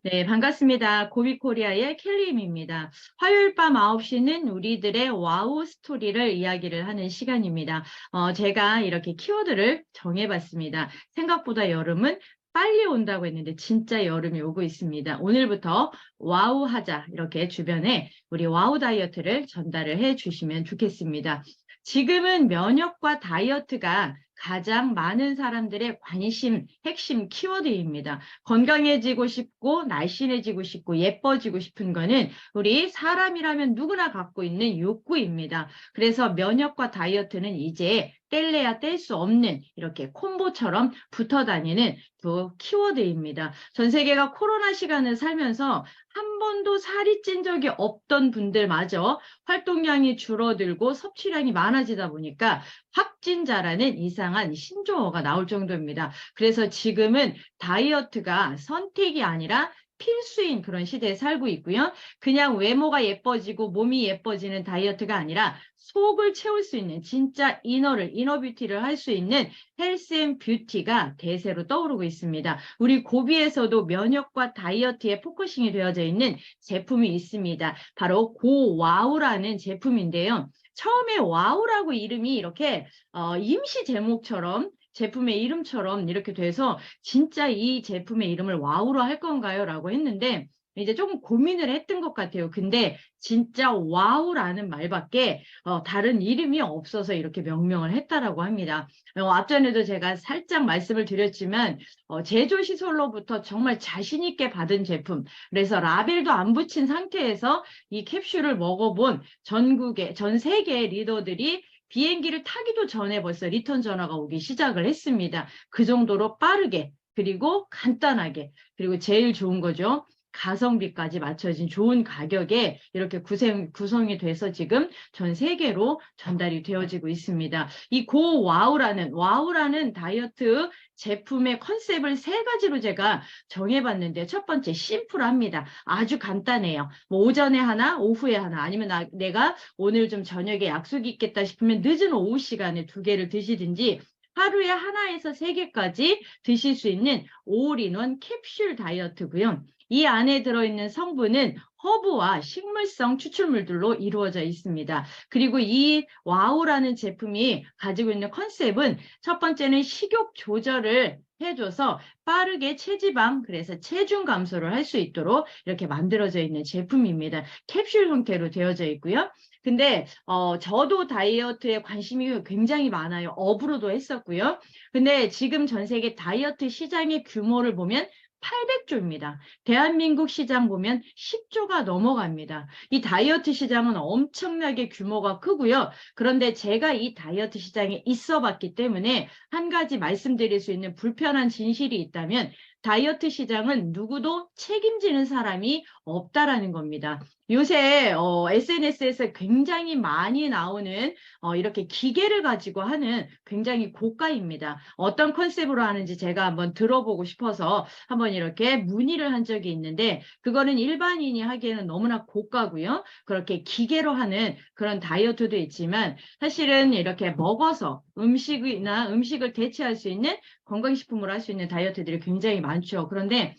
네, 반갑습니다. 고비코리아의 켈리임입니다. 화요일 밤 9시는 우리들의 와우 스토리를 이야기를 하는 시간입니다. 제가 이렇게 키워드를 정해봤습니다. 생각보다 여름은 빨리 온다고 했는데 진짜 여름이 오고 있습니다. 오늘부터 와우 하자 이렇게 주변에 우리 와우 다이어트를 전달을 해 주시면 좋겠습니다. 지금은 면역과 다이어트가 가장 많은 사람들의 관심, 핵심 키워드입니다. 건강해지고 싶고 날씬해지고 싶고 예뻐지고 싶은 거는 우리 사람이라면 누구나 갖고 있는 욕구입니다. 그래서 면역과 다이어트는 이제 뗄래야 뗄 수 없는 이렇게 콤보처럼 붙어 다니는 그 키워드입니다. 전 세계가 코로나 시간을 살면서 한 번도 살이 찐 적이 없던 분들마저 활동량이 줄어들고 섭취량이 많아지다 보니까 확진자라는 이상한 신조어가 나올 정도입니다. 그래서 지금은 다이어트가 선택이 아니라 필수인 그런 시대에 살고 있고요. 그냥 외모가 예뻐지고 몸이 예뻐지는 다이어트가 아니라 속을 채울 수 있는 진짜 이너 뷰티를 할 수 있는 헬스 앤 뷰티가 대세로 떠오르고 있습니다. 우리 고비에서도 면역과 다이어트에 포커싱이 되어져 있는 제품이 있습니다. 바로 고와우라는 제품인데요. 처음에 와우라고 이름이 이렇게 임시 제목처럼 제품의 이름처럼 이렇게 돼서 진짜 이 제품의 이름을 와우로 할 건가요? 라고 했는데 이제 조금 고민을 했던 것 같아요. 근데 진짜 와우라는 말밖에 다른 이름이 없어서 이렇게 명명을 했다라고 합니다. 앞전에도 제가 살짝 말씀을 드렸지만 제조시설로부터 정말 자신 있게 받은 제품, 그래서 라벨도 안 붙인 상태에서 이 캡슐을 먹어본 전 세계 리더들이 비행기를 타기도 전에 벌써 리턴 전화가 오기 시작을 했습니다. 그 정도로 빠르게, 그리고 간단하게, 그리고 제일 좋은 거죠. 가성비까지 맞춰진 좋은 가격에 이렇게 구성이 돼서 지금 전 세계로 전달이 되어지고 있습니다. 이 와우라는 다이어트 제품의 컨셉을 세 가지로 제가 정해봤는데, 첫 번째 심플합니다. 아주 간단해요. 뭐 오전에 하나, 오후에 하나, 아니면 내가 오늘 좀 저녁에 약속이 있겠다 싶으면 늦은 오후 시간에 2개를 드시든지 하루에 하나에서 3개까지 드실 수 있는 올인원 캡슐 다이어트고요. 이 안에 들어있는 성분은 허브와 식물성 추출물들로 이루어져 있습니다. 그리고 이 와우라는 제품이 가지고 있는 컨셉은 첫 번째는 식욕 조절을 해줘서 빠르게 체지방, 그래서 체중 감소를 할 수 있도록 이렇게 만들어져 있는 제품입니다. 캡슐 형태로 되어져 있고요. 근데 저도 다이어트에 관심이 굉장히 많아요. 업으로도 했었고요. 근데 지금 전 세계 다이어트 시장의 규모를 보면 800조입니다. 대한민국 시장 보면 10조가 넘어갑니다. 이 다이어트 시장은 엄청나게 규모가 크고요. 그런데 제가 이 다이어트 시장에 있어 봤기 때문에 한 가지 말씀드릴 수 있는 불편한 진실이 있다면, 다이어트 시장은 누구도 책임지는 사람이 없다라는 겁니다. 요새 SNS에서 굉장히 많이 나오는 이렇게 기계를 가지고 하는 굉장히 고가입니다. 어떤 컨셉으로 하는지 제가 한번 들어보고 싶어서 한번 이렇게 문의를 한 적이 있는데, 그거는 일반인이 하기에는 너무나 고가고요. 그렇게 기계로 하는 그런 다이어트도 있지만, 사실은 이렇게 먹어서 음식을 대체할 수 있는 건강식품으로 할 수 있는 다이어트들이 굉장히 많죠. 그런데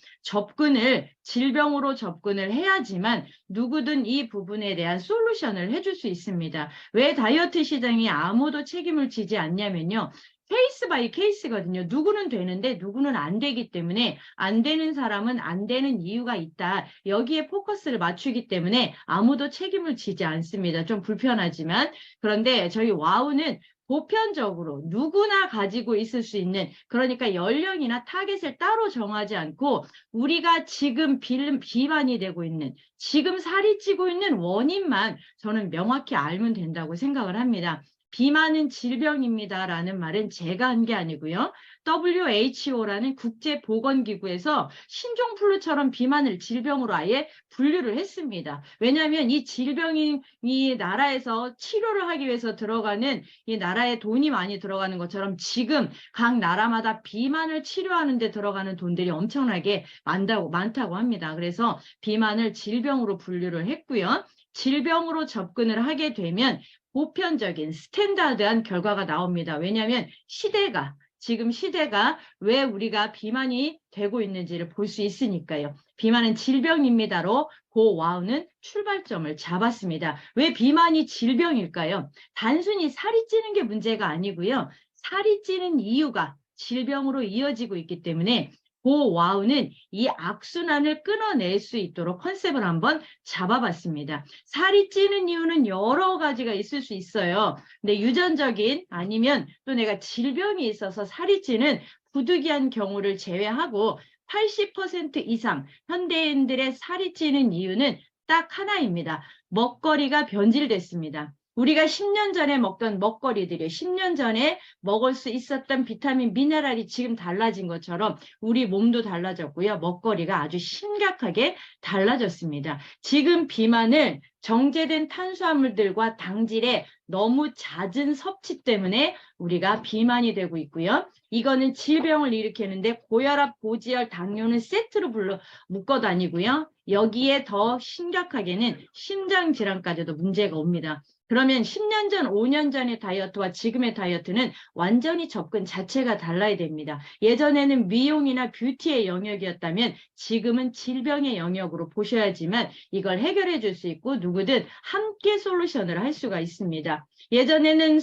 질병으로 접근을 해야지만 누구든 이 부분에 대한 솔루션을 해줄 수 있습니다. 왜 다이어트 시장이 아무도 책임을 지지 않냐면요. 케이스 바이 케이스거든요. 누구는 되는데 누구는 안 되기 때문에, 안 되는 사람은 안 되는 이유가 있다. 여기에 포커스를 맞추기 때문에 아무도 책임을 지지 않습니다. 좀 불편하지만. 그런데 저희 와우는 보편적으로 누구나 가지고 있을 수 있는, 그러니까 연령이나 타겟을 따로 정하지 않고 우리가 지금 비만이 되고 있는, 지금 살이 찌고 있는 원인만 저는 명확히 알면 된다고 생각을 합니다. 비만은 질병입니다라는 말은 제가 한 게 아니고요. WHO라는 국제보건기구에서 신종플루처럼 비만을 질병으로 아예 분류를 했습니다. 왜냐하면 이 질병이 나라에서 치료를 하기 위해서 들어가는, 이 나라에 돈이 많이 들어가는 것처럼 지금 각 나라마다 비만을 치료하는 데 들어가는 돈들이 엄청나게 많다고 합니다. 그래서 비만을 질병으로 분류를 했고요. 질병으로 접근을 하게 되면 보편적인 스탠다드한 결과가 나옵니다. 왜냐하면 시대가 지금 시대가 왜 우리가 비만이 되고 있는지를 볼 수 있으니까요. 비만은 질병입니다로 고 와우는 출발점을 잡았습니다. 왜 비만이 질병일까요? 단순히 살이 찌는 게 문제가 아니고요. 살이 찌는 이유가 질병으로 이어지고 있기 때문에 고 와우는 이 악순환을 끊어낼 수 있도록 컨셉을 한번 잡아봤습니다. 살이 찌는 이유는 여러 가지가 있을 수 있어요. 근데 유전적인 아니면 또 내가 질병이 있어서 살이 찌는 부득이한 경우를 제외하고 80% 이상 현대인들의 살이 찌는 이유는 딱 하나입니다. 먹거리가 변질됐습니다. 우리가 10년 전에 먹던 먹거리들이 10년 전에 먹을 수 있었던 비타민, 미네랄이 지금 달라진 것처럼 우리 몸도 달라졌고요. 먹거리가 아주 심각하게 달라졌습니다. 지금 비만을 정제된 탄수화물들과 당질의 너무 잦은 섭취 때문에 우리가 비만이 되고 있고요. 이거는 질병을 일으키는데 고혈압, 고지혈, 당뇨는 세트로 묶어 다니고요. 여기에 더 심각하게는 심장질환까지도 문제가 옵니다. 그러면 10년 전, 5년 전의 다이어트와 지금의 다이어트는 완전히 접근 자체가 달라야 됩니다. 예전에는 미용이나 뷰티의 영역이었다면 지금은 질병의 영역으로 보셔야지만 이걸 해결해 줄 수 있고 누구든 함께 솔루션을 할 수가 있습니다. 예전에는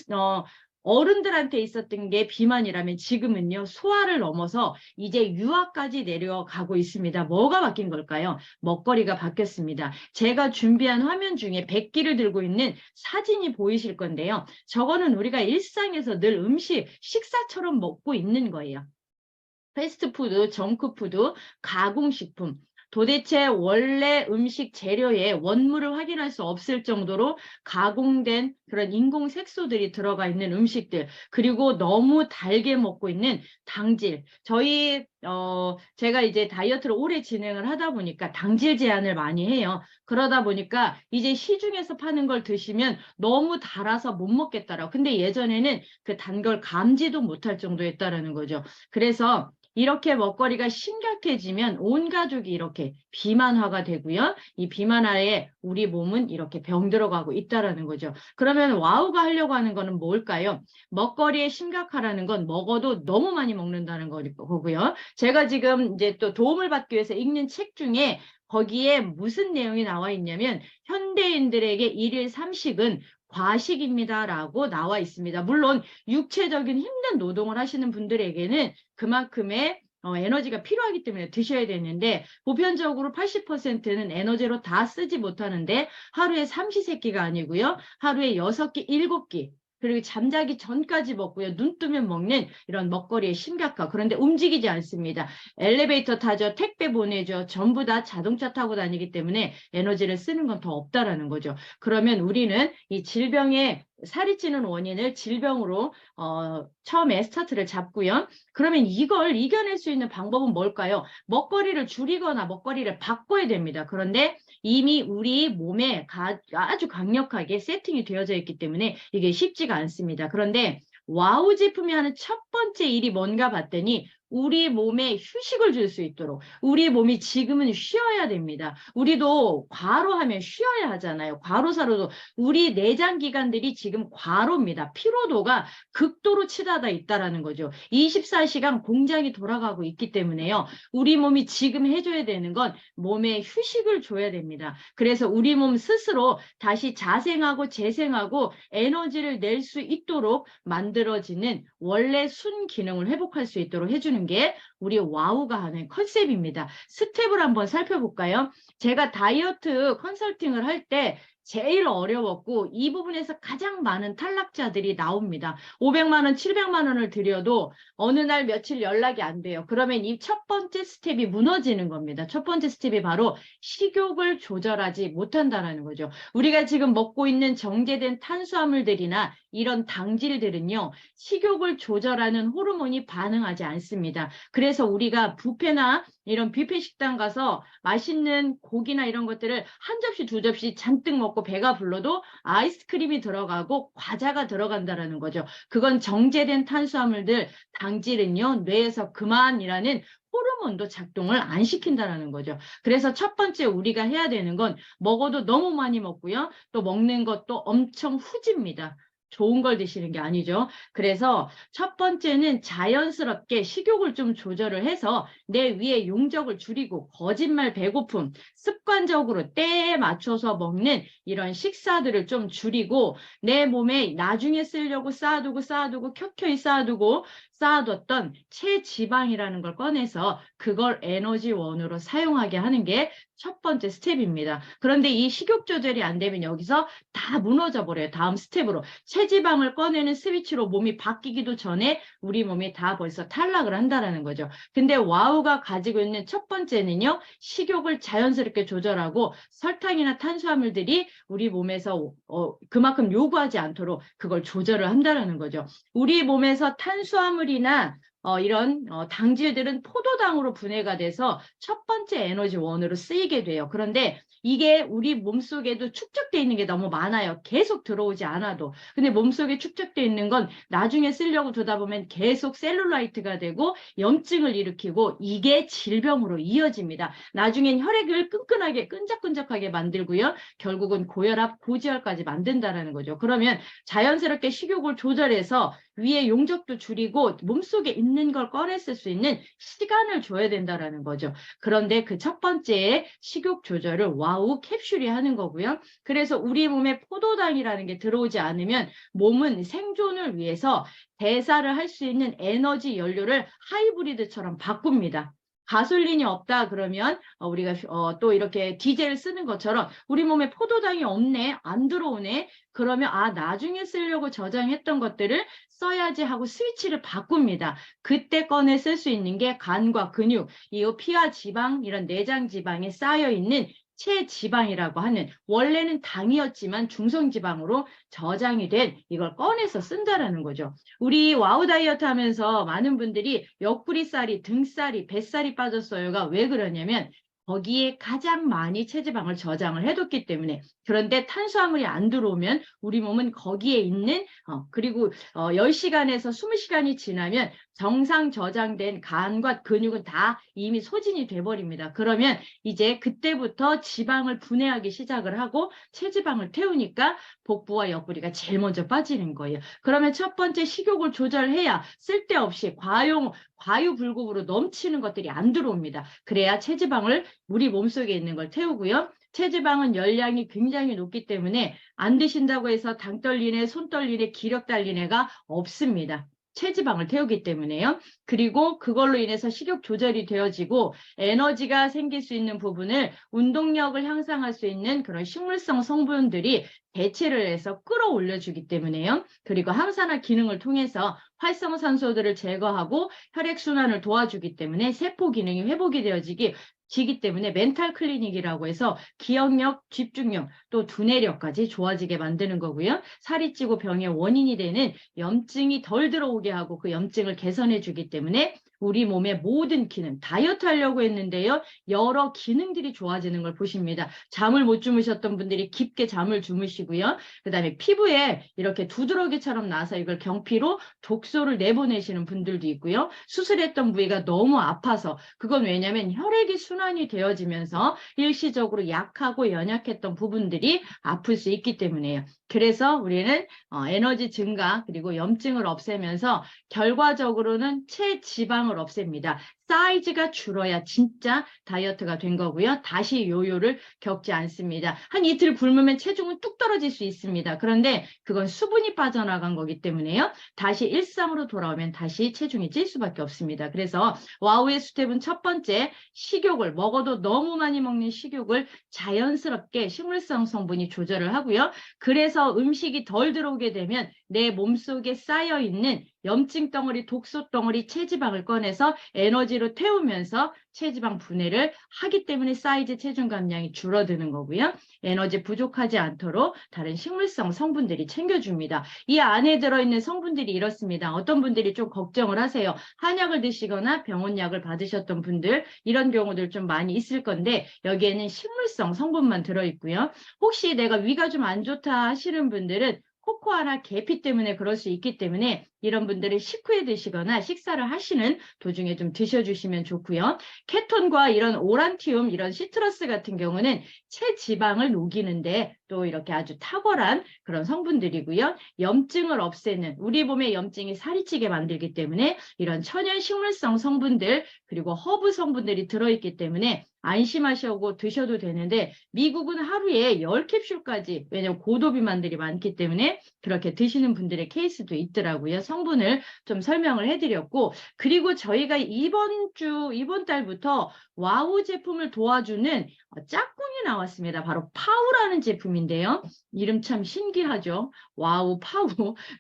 어른들한테 있었던 게 비만이라면 지금은요, 소아를 넘어서 이제 유아까지 내려가고 있습니다. 뭐가 바뀐 걸까요? 먹거리가 바뀌었습니다. 제가 준비한 화면 중에 100기를 들고 있는 사진이 보이실 건데요. 저거는 우리가 일상에서 늘 음식, 식사처럼 먹고 있는 거예요. 패스트푸드, 정크푸드, 가공식품. 도대체 원래 음식 재료에 원물을 확인할 수 없을 정도로 가공된 그런 인공 색소들이 들어가 있는 음식들, 그리고 너무 달게 먹고 있는 당질. 제가 이제 다이어트를 오래 진행을 하다 보니까 당질 제한을 많이 해요. 그러다 보니까 이제 시중에서 파는 걸 드시면 너무 달아서 못 먹겠더라고. 근데 예전에는 그 단 걸 감지도 못할 정도였다라는 거죠. 그래서 이렇게 먹거리가 심각해지면 온 가족이 이렇게 비만화가 되고요. 이 비만화에 우리 몸은 이렇게 병들어가고 있다라는 거죠. 그러면 와우가 하려고 하는 거는 뭘까요? 먹거리에 심각하라는 건 먹어도 너무 많이 먹는다는 거고요. 제가 지금 이제 또 도움을 받기 위해서 읽는 책 중에 거기에 무슨 내용이 나와 있냐면 현대인들에게 일일 3식은 과식입니다라고 나와 있습니다. 물론 육체적인 힘든 노동을 하시는 분들에게는 그만큼의 에너지가 필요하기 때문에 드셔야 되는데 보편적으로 80%는 에너지로 다 쓰지 못하는데 하루에 삼시세끼가 아니고요. 하루에 6끼, 7끼 그리고 잠자기 전까지 먹고요. 눈 뜨면 먹는 이런 먹거리의 심각화. 그런데 움직이지 않습니다. 엘리베이터 타죠. 택배 보내죠. 전부 다 자동차 타고 다니기 때문에 에너지를 쓰는 건 더 없다라는 거죠. 그러면 우리는 이 질병의 살이 찌는 원인을 질병으로 처음에 스타트를 잡고요. 그러면 이걸 이겨낼 수 있는 방법은 뭘까요? 먹거리를 줄이거나 먹거리를 바꿔야 됩니다. 그런데 이미 우리 몸에 아주 강력하게 세팅이 되어져 있기 때문에 이게 쉽지가 않습니다. 그런데 와우 제품이 하는 첫 번째 일이 뭔가 봤더니 우리 몸에 휴식을 줄 수 있도록 우리 몸이 지금은 쉬어야 됩니다. 우리도 과로하면 쉬어야 하잖아요. 과로사로도 우리 내장 기관들이 지금 과로입니다. 피로도가 극도로 치닫아 있다라는 거죠. 24시간 공장이 돌아가고 있기 때문에요. 우리 몸이 지금 해줘야 되는 건 몸에 휴식을 줘야 됩니다. 그래서 우리 몸 스스로 다시 자생하고 재생하고 에너지를 낼 수 있도록 만들어지는 원래 순 기능을 회복할 수 있도록 해주는 게 우리 와우가 하는 컨셉입니다. 스텝을 한번 살펴볼까요? 제가 다이어트 컨설팅을 할 때 제일 어려웠고 이 부분에서 가장 많은 탈락자들이 나옵니다. 500만 원, 700만 원을 들여도 어느 날 며칠 연락이 안 돼요. 그러면 이 첫 번째 스텝이 무너지는 겁니다. 첫 번째 스텝이 바로 식욕을 조절하지 못한다는 거죠. 우리가 지금 먹고 있는 정제된 탄수화물들이나 이런 당질들은요. 식욕을 조절하는 호르몬이 반응하지 않습니다. 그래서 우리가 뷔페나 이런 뷔페 식당 가서 맛있는 고기나 이런 것들을 한 접시, 두 접시 잔뜩 먹고 배가 불러도 아이스크림이 들어가고 과자가 들어간다는 거죠. 그건 정제된 탄수화물들, 당질은요. 뇌에서 그만이라는 호르몬도 작동을 안 시킨다는 거죠. 그래서 첫 번째 우리가 해야 되는 건 먹어도 너무 많이 먹고요. 또 먹는 것도 엄청 후집니다. 좋은 걸 드시는 게 아니죠. 그래서 첫 번째는 자연스럽게 식욕을 좀 조절을 해서 내 위에 용적을 줄이고 거짓말 배고픔, 습관적으로 때에 맞춰서 먹는 이런 식사들을 좀 줄이고 내 몸에 나중에 쓰려고 쌓아두고 켜켜이 쌓아뒀던 체지방이라는 걸 꺼내서 그걸 에너지원으로 사용하게 하는 게 첫 번째 스텝입니다. 그런데 이 식욕 조절이 안 되면 여기서 다 무너져 버려요. 다음 스텝으로. 체지방을 꺼내는 스위치로 몸이 바뀌기도 전에 우리 몸이 다 벌써 탈락을 한다는 거죠. 근데 와우가 가지고 있는 첫 번째는요. 식욕을 자연스럽게 조절하고 설탕이나 탄수화물들이 우리 몸에서 그만큼 요구하지 않도록 그걸 조절을 한다는 거죠. 우리 몸에서 탄수화물이나 이런 당질들은 포도당으로 분해가 돼서 첫 번째 에너지원으로 쓰이게 돼요. 그런데 이게 우리 몸속에도 축적되어 있는 게 너무 많아요. 계속 들어오지 않아도. 근데 몸속에 축적되어 있는 건 나중에 쓰려고 두다 보면 계속 셀룰라이트가 되고 염증을 일으키고 이게 질병으로 이어집니다. 나중엔 혈액을 끈적끈적하게 만들고요. 결국은 고혈압, 고지혈까지 만든다는 거죠. 그러면 자연스럽게 식욕을 조절해서 위에 용적도 줄이고 몸속에 있는 걸 꺼냈을 수 있는 시간을 줘야 된다는 거죠. 그런데 그 첫 번째 식욕 조절을 와우 캡슐이 하는 거고요. 그래서 우리 몸에 포도당이라는 게 들어오지 않으면 몸은 생존을 위해서 대사를 할 수 있는 에너지 연료를 하이브리드처럼 바꿉니다. 가솔린이 없다 그러면 우리가 또 이렇게 디젤을 쓰는 것처럼 우리 몸에 포도당이 없네, 안 들어오네. 그러면 나중에 쓰려고 저장했던 것들을 써야지 하고 스위치를 바꿉니다. 그때 꺼내 쓸 수 있는 게 간과 근육, 이 피와 지방, 이런 내장 지방에 쌓여 있는 체지방이라고 하는 원래는 당이었지만 중성지방으로 저장이 된 이걸 꺼내서 쓴다라는 거죠. 우리 와우 다이어트 하면서 많은 분들이 옆구리살이, 등살이, 뱃살이 빠졌어요가 왜 그러냐면 거기에 가장 많이 체지방을 저장을 해뒀기 때문에. 그런데 탄수화물이 안 들어오면 우리 몸은 거기에 있는 그리고 10시간에서 20시간이 지나면 정상 저장된 간과 근육은 다 이미 소진이 돼버립니다. 그러면 이제 그때부터 지방을 분해하기 시작을 하고 체지방을 태우니까 복부와 옆구리가 제일 먼저 빠지는 거예요. 그러면 첫 번째 식욕을 조절해야 쓸데없이 과유불급으로 넘치는 것들이 안 들어옵니다. 그래야 체지방을 우리 몸속에 있는 걸 태우고요. 체지방은 열량이 굉장히 높기 때문에 안 드신다고 해서 당 떨리네, 손 떨리네, 기력 달리네가 없습니다. 체지방을 태우기 때문에요. 그리고 그걸로 인해서 식욕 조절이 되어지고 에너지가 생길 수 있는 부분을 운동력을 향상할 수 있는 그런 식물성 성분들이 대체를 해서 끌어올려주기 때문에요. 그리고 항산화 기능을 통해서 활성산소들을 제거하고 혈액순환을 도와주기 때문에 세포 기능이 회복이 되어지기 때문에 멘탈 클리닉이라고 해서 기억력, 집중력, 또 두뇌력까지 좋아지게 만드는 거고요. 살이 찌고 병의 원인이 되는 염증이 덜 들어오게 하고 그 염증을 개선해 주기 때문에 우리 몸의 모든 기능, 다이어트 하려고 했는데요. 여러 기능들이 좋아지는 걸 보십니다. 잠을 못 주무셨던 분들이 깊게 잠을 주무시고요. 그다음에 피부에 이렇게 두드러기처럼 나서 이걸 경피로 독소를 내보내시는 분들도 있고요. 수술했던 부위가 너무 아파서 그건 왜냐하면 혈액이 순환이 되어지면서 일시적으로 약하고 연약했던 부분들이 아플 수 있기 때문에요. 그래서 우리는 에너지 증가 그리고 염증을 없애면서 결과적으로는 체지방을 없앱니다. 사이즈가 줄어야 진짜 다이어트가 된 거고요. 다시 요요를 겪지 않습니다. 한 이틀 굶으면 체중은 뚝 떨어질 수 있습니다. 그런데 그건 수분이 빠져나간 거기 때문에요. 다시 일상으로 돌아오면 다시 체중이 찔 수밖에 없습니다. 그래서 와우의 스텝은 첫 번째, 식욕을 먹어도 너무 많이 먹는 식욕을 자연스럽게 식물성 성분이 조절을 하고요. 그래서 음식이 덜 들어오게 되면 내 몸속에 쌓여있는 염증 덩어리, 독소 덩어리, 체지방을 꺼내서 에너지로 태우면서 체지방 분해를 하기 때문에 사이즈 체중 감량이 줄어드는 거고요. 에너지 부족하지 않도록 다른 식물성 성분들이 챙겨줍니다. 이 안에 들어있는 성분들이 이렇습니다. 어떤 분들이 좀 걱정을 하세요. 한약을 드시거나 병원약을 받으셨던 분들 이런 경우들 좀 많이 있을 건데 여기에는 식물성 성분만 들어있고요. 혹시 내가 위가 좀 안 좋다 하시는 분들은 코코아나 계피 때문에 그럴 수 있기 때문에 이런 분들은 식후에 드시거나 식사를 하시는 도중에 좀 드셔주시면 좋고요. 케톤과 이런 오란티움, 이런 시트러스 같은 경우는 체지방을 녹이는데 또 이렇게 아주 탁월한 그런 성분들이고요. 염증을 없애는, 우리 몸의 염증이 살이 찌게 만들기 때문에 이런 천연 식물성 성분들 그리고 허브 성분들이 들어있기 때문에 안심하시고 드셔도 되는데 미국은 하루에 10캡슐까지, 왜냐면 고도비만들이 많기 때문에 그렇게 드시는 분들의 케이스도 있더라고요. 성분을 좀 설명을 해드렸고, 그리고 저희가 이번 달부터 와우 제품을 도와주는 짝꿍이 나왔습니다. 바로 파우라는 제품인데요. 이름 참 신기하죠. 와우 파우.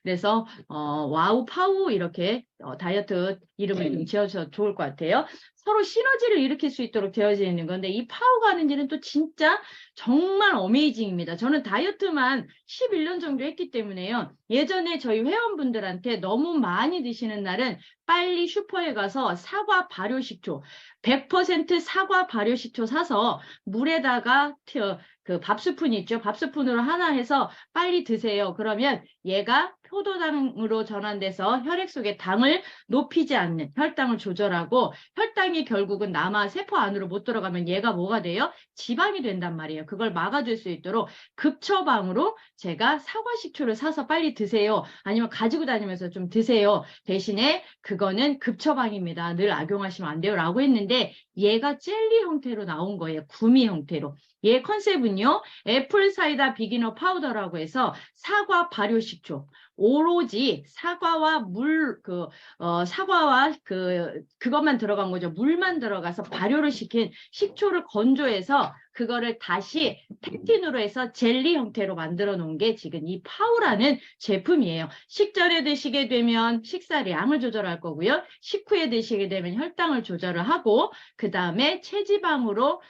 그래서 와우 파우 이렇게 다이어트 이름을 좀 지어주셔서 좋을 것 같아요. 서로 시너지를 일으킬 수 있도록 되어져 있는 건데 이 파우가 하는지는 또 진짜 정말 어메이징입니다. 저는 다이어트만 11년 정도 했기 때문에요. 예전에 저희 회원분들한테 너무 많이 드시는 날은 빨리 슈퍼에 가서 사과 발효식초, 100% 사과 발효식초 사서 물에다가 그 밥스푼 있죠. 밥스푼으로 하나 해서 빨리 드세요. 그러면 얘가 표도당으로 전환돼서 혈액 속의 당을 높이지 않는, 혈당을 조절하고 혈당이 결국은 남아 세포 안으로 못 들어가면 얘가 뭐가 돼요? 지방이 된단 말이에요. 그걸 막아줄 수 있도록 급처방으로 제가 사과 식초를 사서 빨리 드세요. 아니면 가지고 다니면서 좀 드세요. 대신에 그거는 급처방입니다. 늘 악용하시면 안 돼요. 라고 했는데 얘가 젤리 형태로 나온 거예요. 구미 형태로. 얘 컨셉은요. 애플 사이다 비기너 파우더라고 해서 사과 발효식초. 오로지 사과와 사과와 그것만 들어간 거죠. 물만 들어가서 발효를 시킨 식초를 건조해서 그거를 다시 팩틴으로 해서 젤리 형태로 만들어 놓은 게 지금 이 파우라는 제품이에요. 식전에 드시게 되면 식사량을 조절할 거고요. 식후에 드시게 되면 혈당을 조절을 하고 그 다음에 체지방으로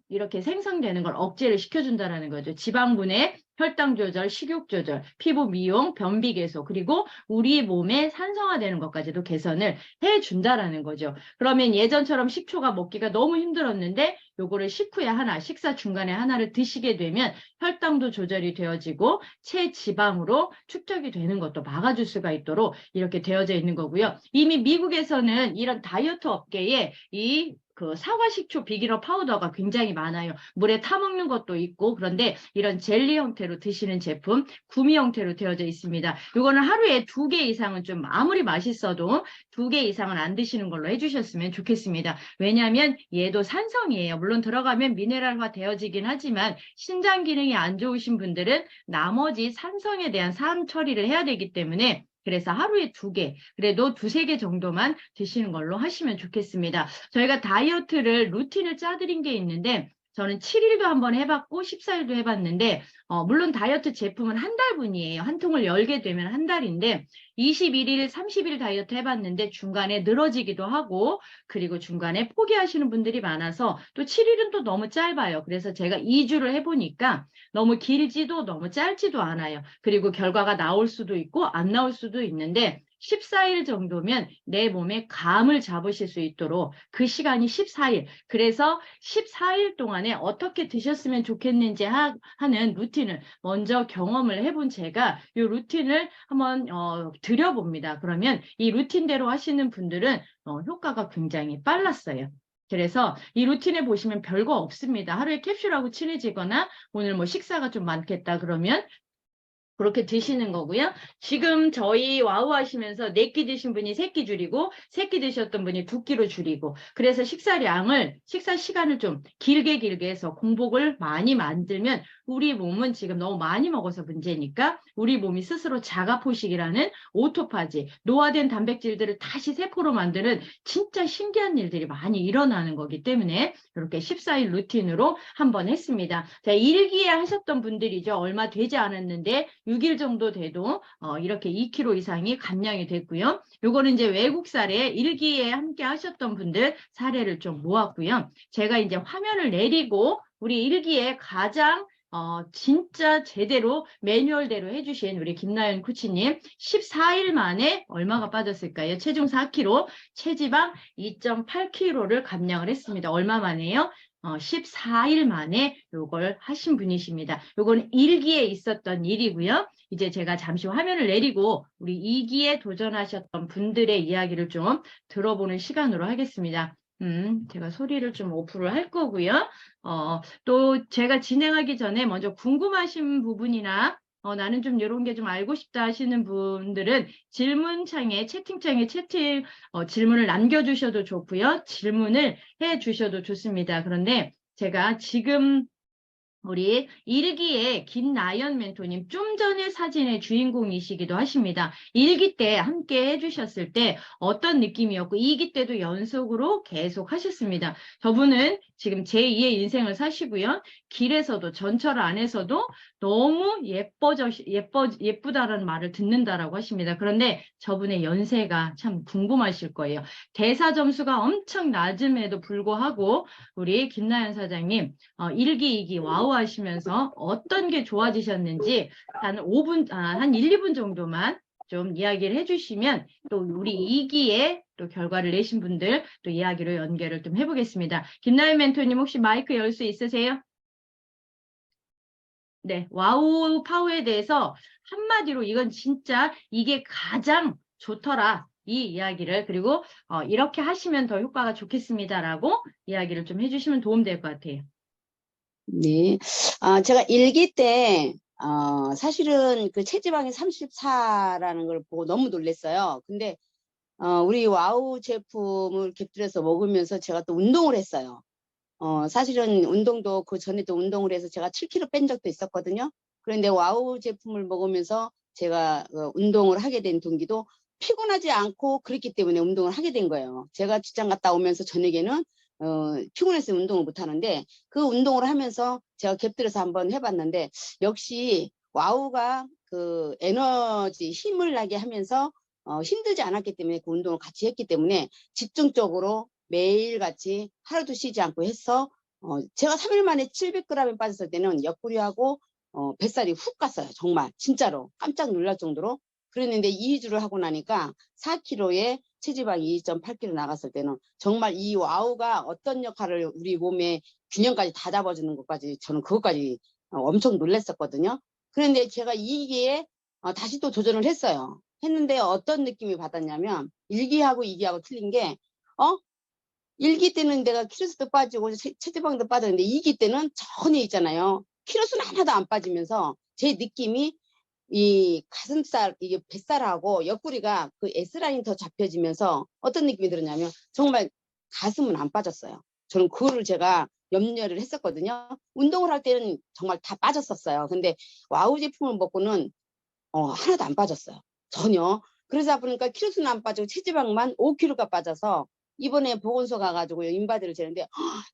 이렇게 생성되는 걸 억제를 시켜준다는 거죠. 지방분해, 혈당 조절, 식욕 조절, 피부 미용, 변비 개소, 그리고 우리 몸의 산성화되는 것까지도 개선을 해준다라는 거죠. 그러면 예전처럼 식초가 먹기가 너무 힘들었는데 요거를 식후에 하나, 식사 중간에 하나를 드시게 되면 혈당도 조절이 되어지고 체지방으로 축적이 되는 것도 막아줄 수가 있도록 이렇게 되어져 있는 거고요. 이미 미국에서는 이런 다이어트 업계에 사과 식초 비기너 파우더가 굉장히 많아요. 물에 타먹는 것도 있고 그런데 이런 젤리 형태로 드시는 제품 구미 형태로 되어져 있습니다. 이거는 하루에 2개 이상은 좀 아무리 맛있어도 2개 이상은 안 드시는 걸로 해주셨으면 좋겠습니다. 왜냐하면 얘도 산성이에요. 물론 들어가면 미네랄화 되어지긴 하지만 신장 기능이 안 좋으신 분들은 나머지 산성에 대한 산 처리를 해야 되기 때문에 그래서 하루에 2개, 그래도 2~3개 정도만 드시는 걸로 하시면 좋겠습니다. 저희가 다이어트를 루틴을 짜드린 게 있는데 저는 7일도 한번 해봤고 14일도 해봤는데 물론 다이어트 제품은 한 달분이에요. 한 통을 열게 되면 한 달인데 21일, 30일 다이어트 해봤는데 중간에 늘어지기도 하고 그리고 중간에 포기하시는 분들이 많아서 또 7일은 또 너무 짧아요. 그래서 제가 2주를 해보니까 너무 길지도 너무 짧지도 않아요. 그리고 결과가 나올 수도 있고 안 나올 수도 있는데 14일 정도면 내 몸에 감을 잡으실 수 있도록 그 시간이 14일. 그래서 14일 동안에 어떻게 드셨으면 좋겠는지 하는 루틴을 먼저 경험을 해본 제가 이 루틴을 한번 드려봅니다. 그러면 이 루틴대로 하시는 분들은 효과가 굉장히 빨랐어요. 그래서 이 루틴에 보시면 별거 없습니다. 하루에 캡슐하고 친해지거나 오늘 뭐 식사가 좀 많겠다 그러면 그렇게 드시는 거고요. 지금 저희 와우 하시면서 4끼 드신 분이 3끼 줄이고 3끼 드셨던 분이 2끼로 줄이고 그래서 식사 시간을 좀 길게 해서 공복을 많이 만들면 우리 몸은 지금 너무 많이 먹어서 문제니까 우리 몸이 스스로 자가포식이라는 오토파지, 노화된 단백질들을 다시 세포로 만드는 진짜 신기한 일들이 많이 일어나는 거기 때문에 이렇게 14일 루틴으로 한번 했습니다. 자, 일기에 하셨던 분들이죠. 얼마 되지 않았는데 6일 정도 돼도 이렇게 2kg 이상이 감량이 됐고요. 요거는 이제 외국 사례 일기에 함께 하셨던 분들 사례를 좀 모았고요. 제가 이제 화면을 내리고 우리 일기에 가장 진짜 제대로 매뉴얼대로 해주신 우리 김나연 코치님 14일 만에 얼마가 빠졌을까요? 체중 4kg, 체지방 2.8kg를 감량을 했습니다. 얼마 만에요? 14일 만에 요걸 하신 분이십니다. 요건 1기에 있었던 일이고요. 이제 제가 잠시 화면을 내리고 우리 2기에 도전하셨던 분들의 이야기를 좀 들어보는 시간으로 하겠습니다. 제가 소리를 좀 오프를 할 거고요. 또 제가 진행하기 전에 먼저 궁금하신 부분이나 나는 좀 이런 게 좀 알고 싶다 하시는 분들은 질문창에 채팅창에 질문을 남겨주셔도 좋고요. 질문을 해주셔도 좋습니다. 그런데 제가 지금 우리 일기의 김나연 멘토님 좀 전에 사진의 주인공이시기도 하십니다. 일기 때 함께 해주셨을 때 어떤 느낌이었고 2기 때도 연속으로 계속 하셨습니다. 저분은 지금 제2의 인생을 사시고요. 길에서도 전철 안에서도 너무 예쁘다라는 말을 듣는다라고 하십니다. 그런데 저분의 연세가 참 궁금하실 거예요. 대사 점수가 엄청 낮음에도 불구하고 우리 김나연 사장님 1기, 2기 와우 하시면서 어떤 게 좋아지셨는지 한 5분, 한 1, 2분 정도만 좀 이야기를 해주시면 또 우리 2기에 또 결과를 내신 분들 또 이야기로 연결을 좀 해보겠습니다. 김나연 멘토님 혹시 마이크 열 수 있으세요? 네, 와우 파워에 대해서 한마디로 이건 진짜 이게 가장 좋더라. 이 이야기를 그리고 이렇게 하시면 더 효과가 좋겠습니다라고 이야기를 좀 해주시면 도움될 것 같아요. 네. 제가 일기 때, 사실은 그 체지방이 34라는 걸 보고 너무 놀랐어요. 근데, 우리 와우 제품을 곁들여서 먹으면서 제가 또 운동을 했어요. 사실은 운동도 그 전에도 운동을 해서 제가 7kg 뺀 적도 있었거든요. 그런데 와우 제품을 먹으면서 제가 운동을 하게 된 동기도 피곤하지 않고 그랬기 때문에 운동을 하게 된 거예요. 제가 직장 갔다 오면서 저녁에는 피곤해서 운동을 못 하는데 그 운동을 하면서 제가 곁들여서 한번 해봤는데 역시 와우가 그 에너지 힘을 나게 하면서 힘들지 않았기 때문에 그 운동을 같이 했기 때문에 집중적으로 매일같이 하루도 쉬지 않고 해서 제가 3일 만에 700g이 빠졌을 때는 옆구리하고 뱃살이 훅 갔어요. 정말 진짜로 깜짝 놀랄 정도로. 그랬는데 2주를 하고 나니까 4kg에 체지방이 2.8kg 나갔을 때는 정말 이 와우가 어떤 역할을 우리 몸에 균형까지 다 잡아주는 것까지 저는 그것까지 엄청 놀랐었거든요. 그런데 제가 2기에 다시 또 도전을 했어요. 했는데 어떤 느낌이 받았냐면 1기하고 2기하고 틀린 게 1기 때는 내가 키로수도 빠지고 체지방도 빠졌는데 2기 때는 전혀 있잖아요. 키로수는 하나도 안 빠지면서 제 느낌이 이 가슴살, 이게 뱃살하고 옆구리가 그 S라인이 더 잡혀지면서 어떤 느낌이 들었냐면 정말 가슴은 안 빠졌어요. 저는 그거를 제가 염려를 했었거든요. 운동을 할 때는 정말 다 빠졌었어요. 근데 와우 제품을 먹고는 하나도 안 빠졌어요. 전혀. 그러다 보니까 키로수는 안 빠지고 체지방만 5kg가 빠져서 이번에 보건소 가가지고 인바디를 재는데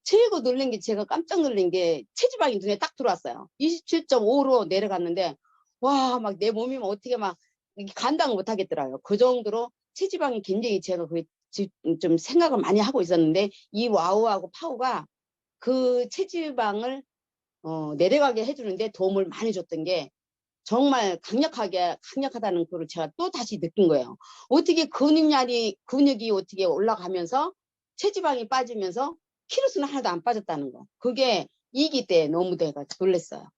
최고 놀란 게 제가 깜짝 놀란 게 체지방이 눈에 딱 들어왔어요. 27.5로 내려갔는데 와 막 내 몸이 어떻게 막 감당을 못 하겠더라고요. 그 정도로 체지방이 굉장히 제가 그게 좀 생각을 많이 하고 있었는데 이 와우하고 파우가 그 체지방을 내려가게 해주는데 도움을 많이 줬던 게 정말 강력하다는 걸 제가 또 다시 느낀 거예요. 어떻게 근육이 어떻게 올라가면서 체지방이 빠지면서 키로수는 하나도 안 빠졌다는 거. 그게 2기 때 너무 내가 놀랐어요.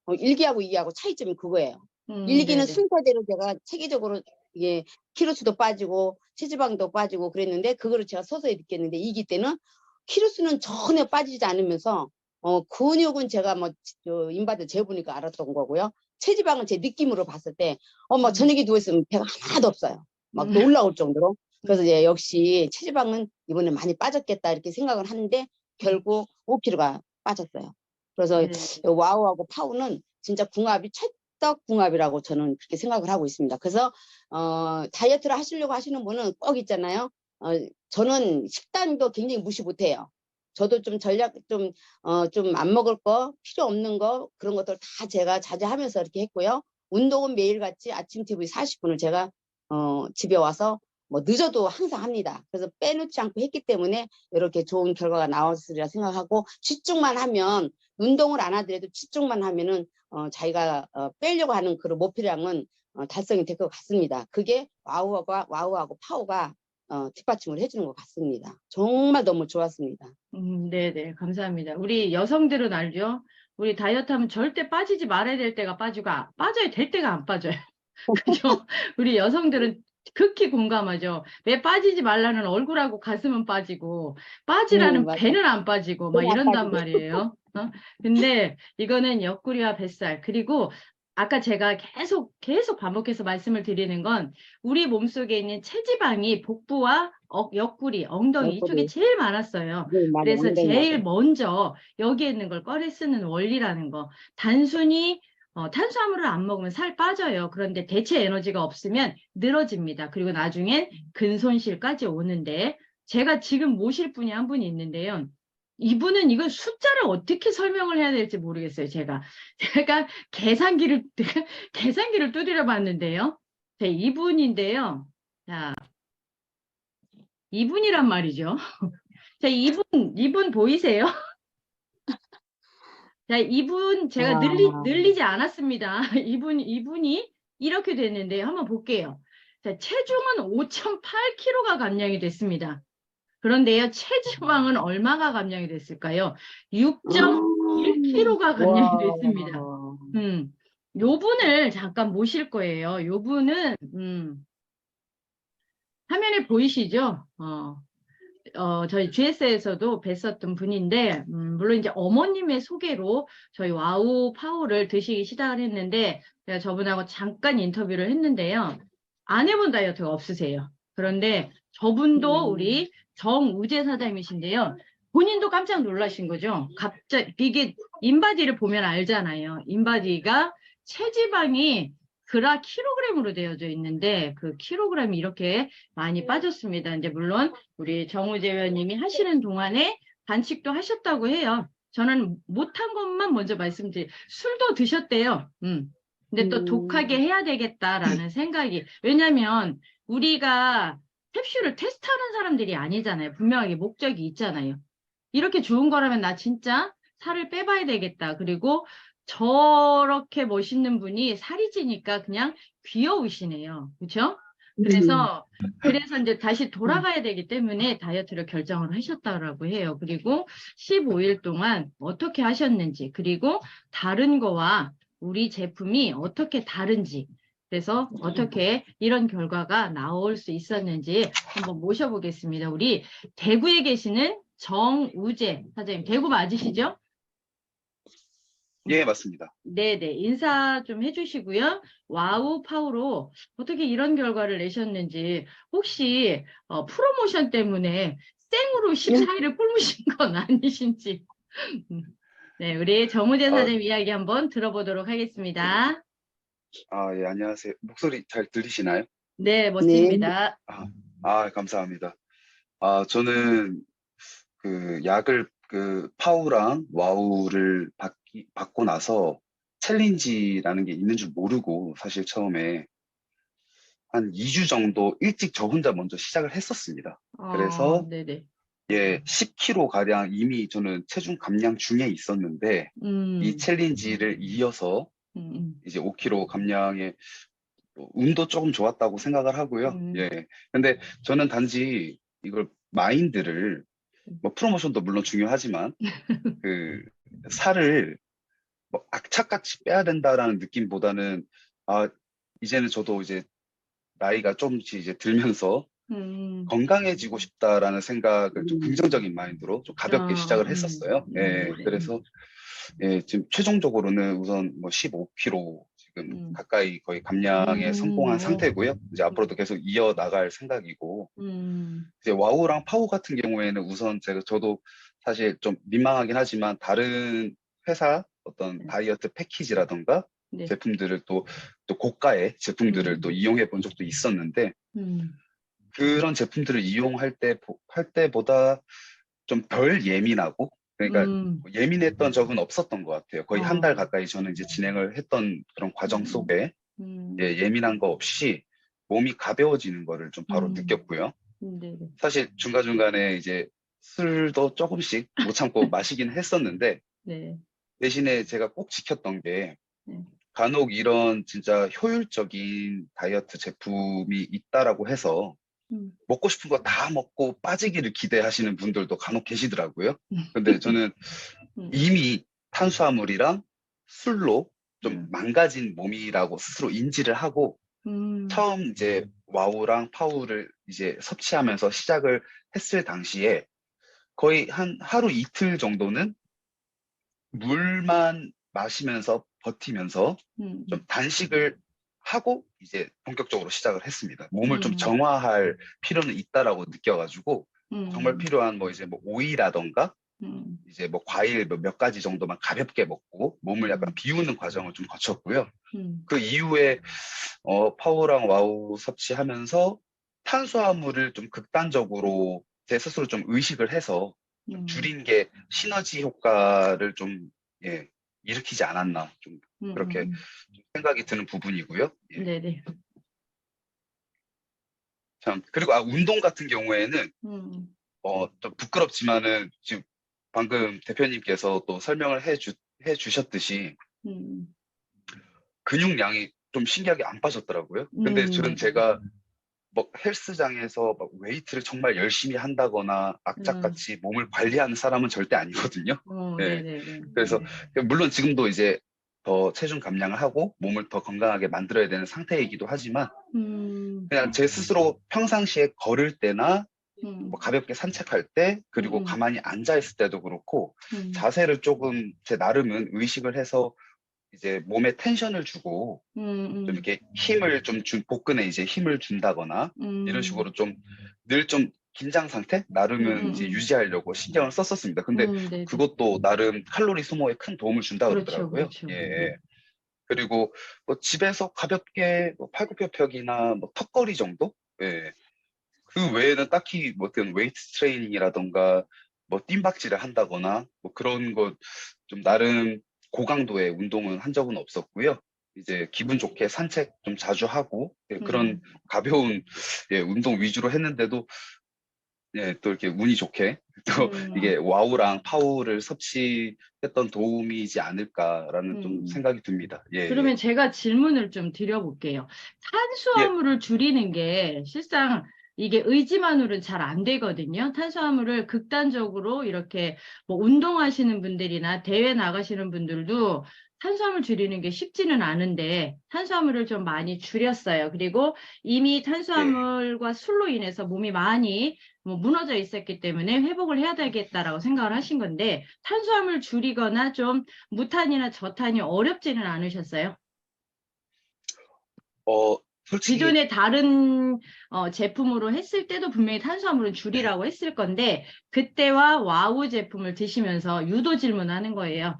1기하고 2기하고 차이점이 그거예요. 1기는 네네. 순서대로 제가 체계적으로 이게 키로수도 빠지고 체지방도 빠지고 그랬는데 그거를 제가 서서히 느꼈는데 2기 때는 키로수는 전혀 빠지지 않으면서 근육은 제가 뭐 인바디 재보니까 알았던 거고요. 체지방은 제 느낌으로 봤을 때, 막 저녁에 누워있으면 배가 하나도 없어요. 막 놀라울 정도로. 그래서 이제 역시 체지방은 이번에 많이 빠졌겠다 이렇게 생각을 하는데 결국 5kg가 빠졌어요. 그래서 네. 와우하고 파우는 진짜 궁합이 찰떡궁합이라고 저는 그렇게 생각을 하고 있습니다. 그래서 다이어트를 하시려고 하시는 분은 꼭 있잖아요. 저는 식단도 굉장히 무시 못해요. 저도 좀 전략 좀 안 먹을 거, 필요 없는 거, 그런 것들 다 제가 자제하면서 이렇게 했고요. 운동은 매일같이 아침 TV 40분을 제가, 집에 와서 뭐 늦어도 항상 합니다. 그래서 빼놓지 않고 했기 때문에 이렇게 좋은 결과가 나왔으리라 생각하고, 집중만 하면 운동을 안 하더라도 집중만 하면은 자기가 빼려고 하는 그런 목표량은 달성이 될 것 같습니다. 그게 와우하고 파워가 뒷받침을 해주는 것 같습니다. 정말 너무 좋았습니다. 네네, 감사합니다. 우리 여성들은 알죠? 우리 다이어트 하면 절대 빠지지 말아야 될 때가 빠지고, 빠져야 될 때가 안 빠져요. 그죠? 우리 여성들은 극히 공감하죠. 왜 빠지지 말라는 얼굴하고 가슴은 빠지고, 빠지라는 맞아. 배는 안 빠지고, 막 배는 안 이런단 빠지고. 말이에요. 근데 이거는 옆구리와 뱃살, 그리고 아까 제가 계속 반복해서 말씀을 드리는 건 우리 몸속에 있는 체지방이 복부와 옆구리, 엉덩이 이쪽에 얼굴이. 제일 많았어요. 네, 맞아. 그래서 엉덩이 제일 맞아. 먼저 여기에 있는 걸 꺼내 쓰는 원리라는 거. 단순히 탄수화물을 안 먹으면 살 빠져요. 그런데 대체 에너지가 없으면 늘어집니다. 그리고 나중엔 근손실까지 오는데 제가 지금 모실 분이 한 분이 있는데요. 이분은 이건 숫자를 어떻게 설명을 해야 될지 모르겠어요. 제가 계산기를 두드려 봤는데요. 이분인데요. 자, 이분이란 말이죠. 자, 이분 보이세요? 자, 이분 제가 아, 늘리지 않았습니다. 이분이 이렇게 됐는데요. 한번 볼게요. 자, 체중은 5,008kg가 감량이 됐습니다. 그런데요, 체지방은 얼마가 감량이 됐을까요? 6.1kg가 감량이 됐습니다. 와. 요 분을 잠깐 모실 거예요. 요 분은, 화면에 보이시죠? 저희 GS에서도 뵀었던 분인데, 물론 이제 어머님의 소개로 저희 와우 파워를 드시기 시작을 했는데, 제가 저분하고 잠깐 인터뷰를 했는데요. 안 해본 다이어트가 없으세요. 그런데 저분도 우리 정우재 사장님이신데요. 본인도 깜짝 놀라신 거죠. 갑자기, 이게 인바디를 보면 알잖아요. 인바디가 체지방이 킬로그램으로 되어져 있는데, 그 킬로그램이 이렇게 많이 빠졌습니다. 이제 물론 우리 정우재 의원님이 하시는 동안에 단식도 하셨다고 해요. 저는 못한 것만 먼저 술도 드셨대요. 근데 또 독하게 해야 되겠다라는 생각이, 왜냐면 우리가 캡슐을 테스트하는 사람들이 아니잖아요. 분명하게 목적이 있잖아요. 이렇게 좋은 거라면 나 진짜 살을 빼봐야 되겠다. 그리고 저렇게 멋있는 분이 살이 찌니까 그냥 귀여우시네요. 그렇죠? 그래서 이제 다시 돌아가야 되기 때문에 다이어트를 결정을 하셨다고 해요. 그리고 15일 동안 어떻게 하셨는지, 그리고 다른 거와 우리 제품이 어떻게 다른지, 그래서 어떻게 이런 결과가 나올 수 있었는지 한번 모셔보겠습니다. 우리 대구에 계시는 정우재 사장님, 대구 맞으시죠? 예, 맞습니다. 네네, 인사 좀 해주시고요. 와우 파워로 어떻게 이런 결과를 내셨는지, 혹시 프로모션 때문에 생으로 14일을 굶으신 건 아니신지. 네, 우리 정우재 아, 사장님 이야기 한번 들어보도록 하겠습니다. 예, 안녕하세요. 목소리 잘 들리시나요? 네, 네. 멋집니다. 감사합니다. 저는 그 약을 파우랑 와우를 받고 나서 챌린지라는 게 있는 줄 모르고 사실 처음에 한 2주 정도 일찍 저 혼자 먼저 시작을 했었습니다. 그래서 네네. 10kg 가량 이미 저는 체중 감량 중에 있었는데 이 챌린지를 이어서 이제 5kg 감량에 운도 조금 좋았다고 생각을 하고요. 예. 근데 저는 단지 이걸 마인드를 뭐 프로모션도 물론 중요하지만 그 살을 뭐 악착같이 빼야 된다라는 느낌보다는 이제는 저도 이제 나이가 조금씩 이제 들면서 건강해지고 싶다라는 생각을 좀 긍정적인 마인드로 좀 가볍게 시작을 했었어요. 예. 그래서 지금 최종적으로는 우선 뭐 15kg 지금 가까이 거의 감량에 성공한 상태고요. 이제 앞으로도 계속 이어 나갈 생각이고, 이제 와우랑 파워 같은 경우에는 우선 저도 사실 좀 민망하긴 하지만 다른 회사 어떤 다이어트 패키지라던가 네. 제품들을 또 고가의 제품들을 또 이용해 본 적도 있었는데, 그런 제품들을 이용할 때보다 좀 덜 예민하고, 그러니까 예민했던 적은 없었던 것 같아요. 거의 한 달 가까이 저는 이제 진행을 했던 그런 과정 속에 예민한 거 없이 몸이 가벼워지는 거를 좀 바로 느꼈고요. 네네. 사실 중간중간에 이제 술도 조금씩 못 참고 마시긴 했었는데, 네. 대신에 제가 꼭 지켰던 게 네. 간혹 이런 진짜 효율적인 다이어트 제품이 있다라고 해서 먹고 싶은 거 다 먹고 빠지기를 기대하시는 분들도 간혹 계시더라고요. 근데 저는 이미 탄수화물이랑 술로 좀 망가진 몸이라고 스스로 인지를 하고 처음 이제 와우랑 파우를 이제 섭취하면서 시작을 했을 당시에 거의 한 하루 이틀 정도는 물만 마시면서 버티면서 좀 단식을 하고 이제 본격적으로 시작을 했습니다. 몸을 좀 정화할 필요는 있다라고 느껴가지고 정말 필요한 뭐 이제 뭐 오이라던가 이제 뭐 과일 몇 가지 정도만 가볍게 먹고 몸을 약간 비우는 과정을 좀 거쳤고요. 그 이후에 파워랑 와우 섭취하면서 탄수화물을 좀 극단적으로 제 스스로 좀 의식을 해서 좀 줄인 게 시너지 효과를 좀 예, 일으키지 않았나 좀 그렇게 좀 생각이 드는 부분이고요. 예. 네네. 참 그리고 운동 같은 경우에는 좀 부끄럽지만은 지금 방금 대표님께서 또 설명을 해 주셨듯이 근육량이 좀 신기하게 안 빠졌더라고요. 근데 저는 네. 제가 뭐 헬스장에서 막 웨이트를 정말 열심히 한다거나 악착같이 몸을 관리하는 사람은 절대 아니거든요. 네. 네네네. 그래서 물론 지금도 이제 더 체중 감량을 하고 몸을 더 건강하게 만들어야 되는 상태이기도 하지만 그냥 제 스스로 평상시에 걸을 때나 뭐 가볍게 산책할 때 그리고 가만히 앉아 있을 때도 그렇고 자세를 조금 제 나름은 의식을 해서 이제 몸에 텐션을 주고 좀 이렇게 힘을 좀 복근에 이제 힘을 준다거나 이런 식으로 좀 늘 좀 긴장 상태 나름은 이제 유지하려고 신경을 썼었습니다. 근데 네네. 그것도 나름 칼로리 소모에 큰 도움을 준다 그렇죠, 그러더라고요. 그렇죠. 예. 그리고 뭐 집에서 가볍게 뭐 팔굽혀펴기나 뭐 턱걸이 정도? 예. 그 외에는 딱히 뭐 어떤 웨이트 트레이닝이라던가 뭐 뜀박질을 한다거나 뭐 그런 것 좀 나름 고강도의 운동은 한 적은 없었고요. 이제 기분 좋게 산책 좀 자주 하고 예, 그런 가벼운 예, 운동 위주로 했는데도 예, 또 이렇게 운이 좋게 또 이게 와우랑 파우를 섭취했던 도움이지 않을까라는 좀 생각이 듭니다. 예, 예. 그러면 제가 질문을 좀 드려볼게요. 예, 탄수화물을 줄이는 게 실상 이게 의지만으로는 잘 안 되거든요. 탄수화물을 극단적으로 이렇게 뭐 운동하시는 분들이나 대회 나가시는 분들도 탄수화물 줄이는 게 쉽지는 않은데 탄수화물을 좀 많이 줄였어요. 그리고 이미 예. 탄수화물과 술로 인해서 몸이 많이 뭐 무너져 있었기 때문에 회복을 해야 되겠다라고 생각을 하신 건데 탄수화물 줄이거나 좀 무탄이나 저탄이 어렵지는 않으셨어요? 솔직히 기존의 다른 제품으로 했을 때도 분명히 탄수화물은 네. 줄이라고 했을 건데 그때와 와우 제품을 드시면서 유도 질문하는 거예요.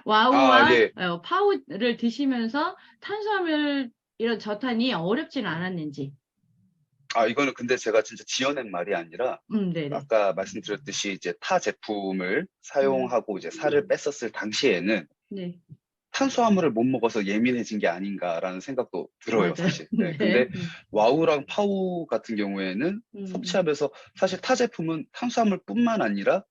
와우와 예. 파우를 드시면서 탄수화물 이런 저탄이 어렵지는 않았는지. 이거는 근데 제가 진짜 지어낸 말이 아니라 네네. 아까 말씀드렸듯이 이제 타 제품을 음, 사용하고 이제 살을 뺐었을 당시에는 네, 탄수화물을 못 먹어서 예민해진 게 아닌가라는 생각도 들어요, 맞아요. 사실. 네, 네. 근데 와우랑 파우 같은 경우에는 음, 섭취하면서 사실 타 제품은 탄수화물뿐만 아니라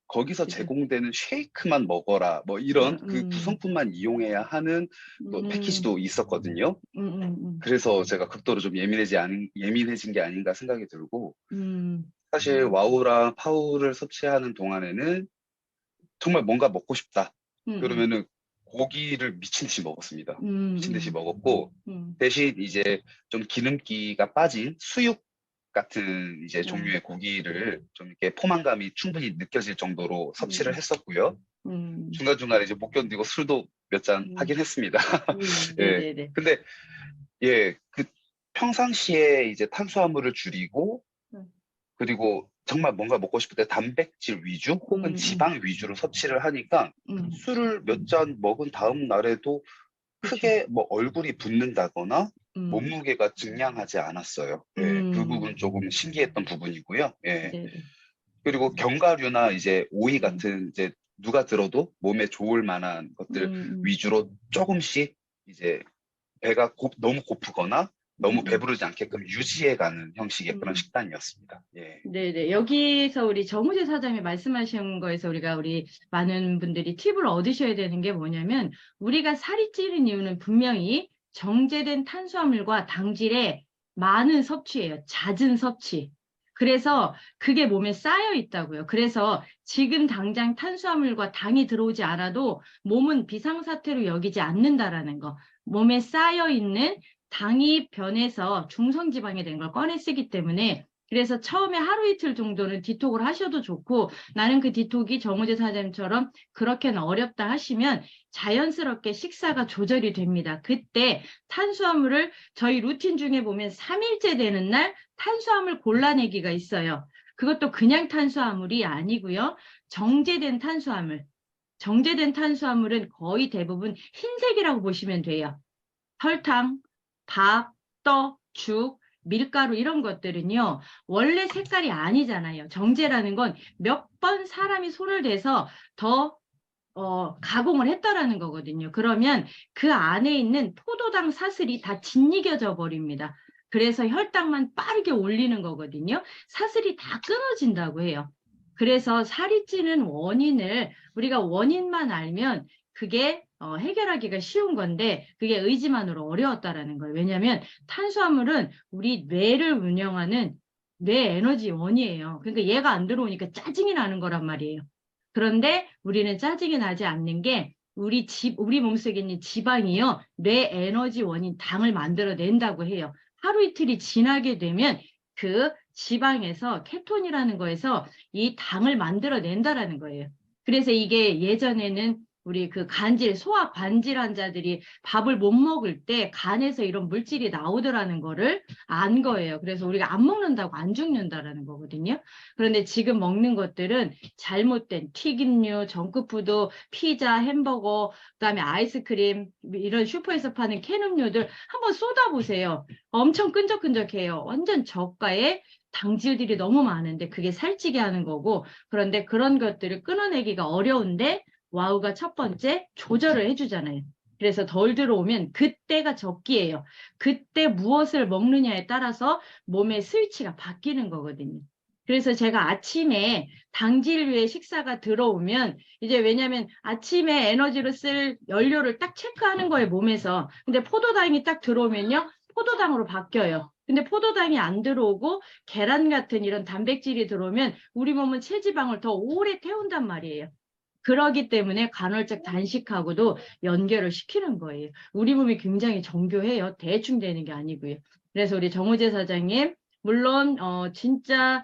거기서 그죠. 제공되는 쉐이크만 먹어라, 뭐 이런 그 음, 구성품만 이용해야 하는 또 음, 패키지도 있었거든요. 음, 그래서 제가 극도로 좀 예민해진 게 아닌가 생각이 들고, 음, 사실 와우랑 파우를 섭취하는 동안에는 정말 뭔가 먹고 싶다. 음, 그러면은 고기를 미친 듯이 먹었습니다. 미친 듯이 음, 먹었고, 음, 대신 이제 좀 기름기가 빠진 수육 같은 이제 음, 종류의 고기를 좀 이렇게 포만감이 충분히 느껴질 정도로 섭취를 했었고요. 음, 중간중간에 이제 못 견디고 술도 몇 잔 음, 하긴 했습니다. 예. 네네네. 근데 예, 그 평상시에 이제 탄수화물을 줄이고 음, 그리고 정말 뭔가 먹고 싶을 때 단백질 위주 혹은 음, 지방 위주로 섭취를 하니까 음, 술을 몇 잔 먹은 다음 날에도 그쵸. 크게 뭐 얼굴이 붓는다거나 음, 몸무게가 증량하지 않았어요. 예, 그 부분 음, 조금 신기했던 부분이고요. 예. 네네. 그리고 견과류나 이제 오이 음, 같은 이제 누가 들어도 몸에 좋을 만한 것들 음, 위주로 조금씩 이제 배가 너무 고프거나 너무 배부르지 않게끔 유지해가는 형식의 그런 식단이었습니다. 예. 네네. 여기서 우리 정우재 사장님이 말씀하신 거에서 우리 많은 분들이 팁을 얻으셔야 되는 게 뭐냐면, 우리가 살이 찌는 이유는 분명히 정제된 탄수화물과 당질의 많은 섭취예요. 잦은 섭취. 그래서 그게 몸에 쌓여 있다고요. 그래서 지금 당장 탄수화물과 당이 들어오지 않아도 몸은 비상사태로 여기지 않는다라는 거. 몸에 쌓여 있는 당이 변해서 중성지방이 된 걸 꺼내 쓰기 때문에, 그래서 처음에 하루 이틀 정도는 디톡을 하셔도 좋고, 나는 그 디톡이 정우재 사장님처럼 그렇게는 어렵다 하시면 자연스럽게 식사가 조절이 됩니다. 그때 탄수화물을 저희 루틴 중에 보면 3일째 되는 날 탄수화물 골라내기가 있어요. 그것도 그냥 탄수화물이 아니고요. 정제된 탄수화물. 정제된 탄수화물은 거의 대부분 흰색이라고 보시면 돼요. 설탕, 밥, 떡, 죽, 밀가루 이런 것들은요, 원래 색깔이 아니잖아요. 정제라는 건 몇 번 사람이 손을 대서 더 가공을 했다라는 거거든요. 그러면 그 안에 있는 포도당 사슬이 다 짓이겨져 버립니다. 그래서 혈당만 빠르게 올리는 거거든요. 사슬이 다 끊어진다고 해요. 그래서 살이 찌는 원인을 우리가 원인만 알면 그게 해결하기가 쉬운 건데, 그게 의지만으로 어려웠다라는 거예요. 왜냐하면 탄수화물은 우리 뇌를 운영하는 뇌 에너지 원이에요. 그러니까 얘가 안 들어오니까 짜증이 나는 거란 말이에요. 그런데 우리는 짜증이 나지 않는 게 우리 몸속에 있는 지방이요, 뇌 에너지 원인 당을 만들어낸다고 해요. 하루 이틀이 지나게 되면 그 지방에서 케톤이라는 거에서 이 당을 만들어낸다라는 거예요. 그래서 이게 예전에는 우리 그 간질, 소화 관질 환자들이 밥을 못 먹을 때 간에서 이런 물질이 나오더라는 거를 안 거예요. 그래서 우리가 안 먹는다고 안 죽는다라는 거거든요. 그런데 지금 먹는 것들은 잘못된 튀김류, 정크푸드, 피자, 햄버거, 그다음에 아이스크림, 이런 슈퍼에서 파는 캔 음료들 한번 쏟아보세요. 엄청 끈적끈적해요. 완전 저가의 당질들이 너무 많은데 그게 살찌게 하는 거고, 그런데 그런 것들을 끊어내기가 어려운데 와우가 첫 번째 조절을 해주잖아요. 그래서 덜 들어오면 그때가 적기예요. 그때 무엇을 먹느냐에 따라서 몸의 스위치가 바뀌는 거거든요. 그래서 제가 아침에 당질류의 식사가 들어오면, 이제 왜냐면 아침에 에너지로 쓸 연료를 딱 체크하는 거예요, 몸에서. 근데 포도당이 딱 들어오면요, 포도당으로 바뀌어요. 근데 포도당이 안 들어오고 계란 같은 이런 단백질이 들어오면 우리 몸은 체지방을 더 오래 태운단 말이에요. 그러기 때문에 간헐적 단식하고도 연결을 시키는 거예요. 우리 몸이 굉장히 정교해요. 대충 되는 게 아니고요. 그래서 우리 정우재 사장님, 물론 진짜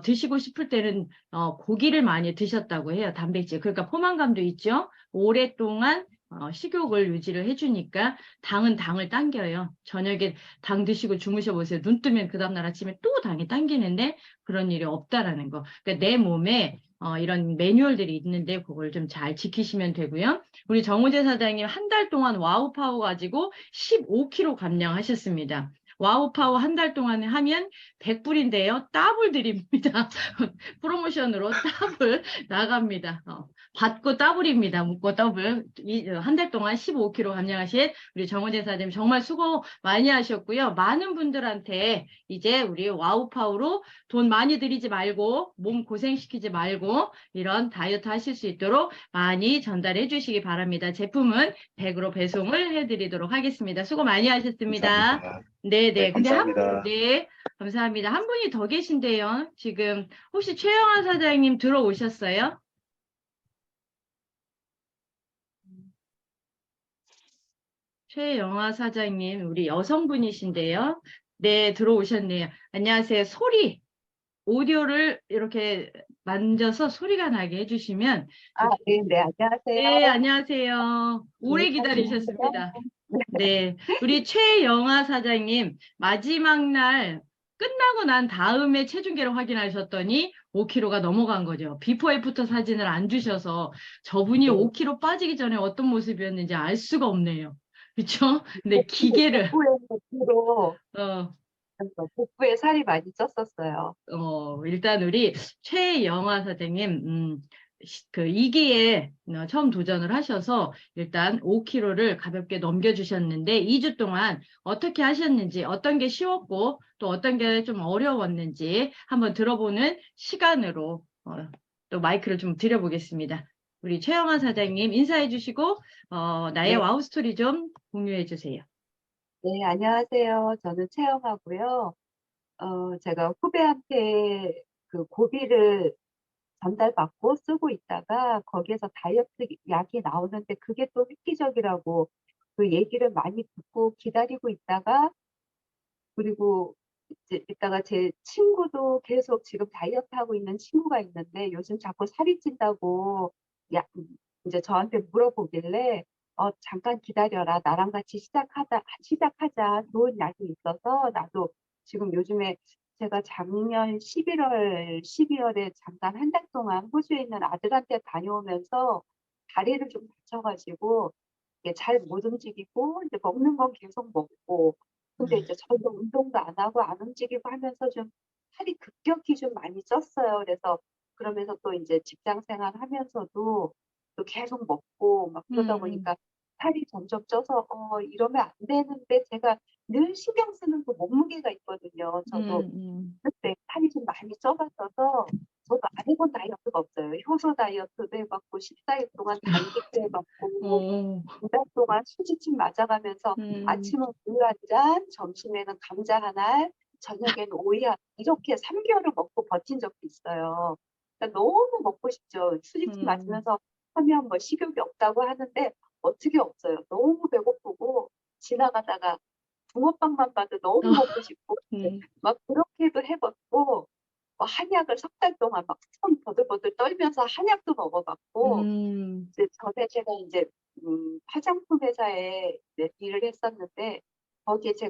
드시고 싶을 때는 고기를 많이 드셨다고 해요. 단백질. 그러니까 포만감도 있죠. 오랫동안 식욕을 유지를 해주니까 당은 당을 당겨요. 저녁에 당 드시고 주무셔 보세요. 눈 뜨면 그 다음날 아침에 또 당이 당기는데 그런 일이 없다라는 거. 그러니까 내 몸에 이런 매뉴얼들이 있는데 그걸 좀 잘 지키시면 되고요. 우리 정우재 사장님 한 달 동안 와우파워 가지고 15kg 감량하셨습니다. 와우파워 한 달 동안 하면 100불인데요. 더블 드립니다. 프로모션으로 더블 나갑니다. 받고 더블입니다. 묻고 더블. 한 달 동안 15kg 감량하신 우리 정우재 사장님 정말 수고 많이 하셨고요. 많은 분들한테 이제 우리 와우파워로 돈 많이 들이지 말고 몸 고생시키지 말고 이런 다이어트 하실 수 있도록 많이 전달해 주시기 바랍니다. 제품은 100으로 배송을 해드리도록 하겠습니다. 수고 많이 하셨습니다. 감사합니다. 네네. 네, 근데 감사합니다. 네, 감사합니다. 한 분이 더 계신데요. 지금 혹시 최영아 사장님 들어오셨어요? 최영아 사장님, 우리 여성분이신데요. 네, 들어오셨네요. 안녕하세요. 오디오를 이렇게 만져서 소리가 나게 해주시면. 네, 안녕하세요. 네, 안녕하세요. 오래 기다리셨습니다. 네, 우리 최영아 사장님, 마지막 날 끝나고 난 다음에 체중계를 확인하셨더니 5kg가 넘어간 거죠. 비포 애프터 사진을 안 주셔서 저분이 5kg 빠지기 전에 어떤 모습이었는지 알 수가 없네요. 그렇죠? 근데 기계를 어, 복부에 살이 많이 쪘었어요. 일단 우리 최영화 선생님, 그 2기에 처음 도전을 하셔서 일단 5kg를 가볍게 넘겨주셨는데 2주 동안 어떻게 하셨는지, 어떤 게 쉬웠고 또 어떤 게 좀 어려웠는지 한번 들어보는 시간으로 또 마이크를 좀 드려보겠습니다. 우리 최영아 사장님 인사해 주시고 나의 네, 와우 스토리 좀 공유해 주세요. 네, 안녕하세요. 저는 채영하고요. 제가 후배한테 그 고비를 전달받고 쓰고 있다가 거기에서 다이어트 약이 나오는데 그게 또 획기적이라고 그 얘기를 많이 듣고 기다리고 있다가 그리고 이제 이따가 제 친구도 계속 지금 다이어트 하고 있는 친구가 있는데 요즘 자꾸 살이 찐다고 이제 저한테 물어보길래 잠깐 기다려라. 나랑 같이 시작하자. 좋은 약이 있어서 나도 지금 요즘에 제가 작년 11월, 12월에 잠깐 한 달 동안 호주에 있는 아들한테 다녀오면서 다리를 좀 다쳐가지고 이게 잘 못 움직이고 이제 먹는 건 계속 먹고 근데 이제 저도 운동도 안 하고 안 움직이고 하면서 좀 살이 급격히 좀 많이 쪘어요. 그래서 그러면서 또 이제 직장 생활 하면서도 또 계속 먹고 막 그러다 보니까 살이 점점 쪄서 이러면 안 되는데 제가 늘 신경 쓰는 그 몸무게가 있거든요. 저도 그때 살이 좀 많이 쪄봤어서 저도 안 해본 다이어트가 없어요. 효소 다이어트도 해봤고 14일 동안 단식도 해봤고 두 달 동안 수지침 맞아가면서 아침은 우유 한 잔, 점심에는 감자 한 알, 저녁에는 오이 한 이렇게 3개월을 먹고 버틴 적도 있어요. 그러니까 너무 먹고 싶죠. 수지침 맞으면서 하면 뭐 식욕이 없다고 하는데 어떻게 없어요. 너무 배고프고 지나가다가 붕어빵만 봐도 너무 먹고 싶고 막 그렇게도 해봤고 한약을 석 달 동안 막 손 버들버들 떨면서 한약도 먹어봤고 이제 전에 제가 이제 화장품 회사에 이제 일을 했었는데 거기에 제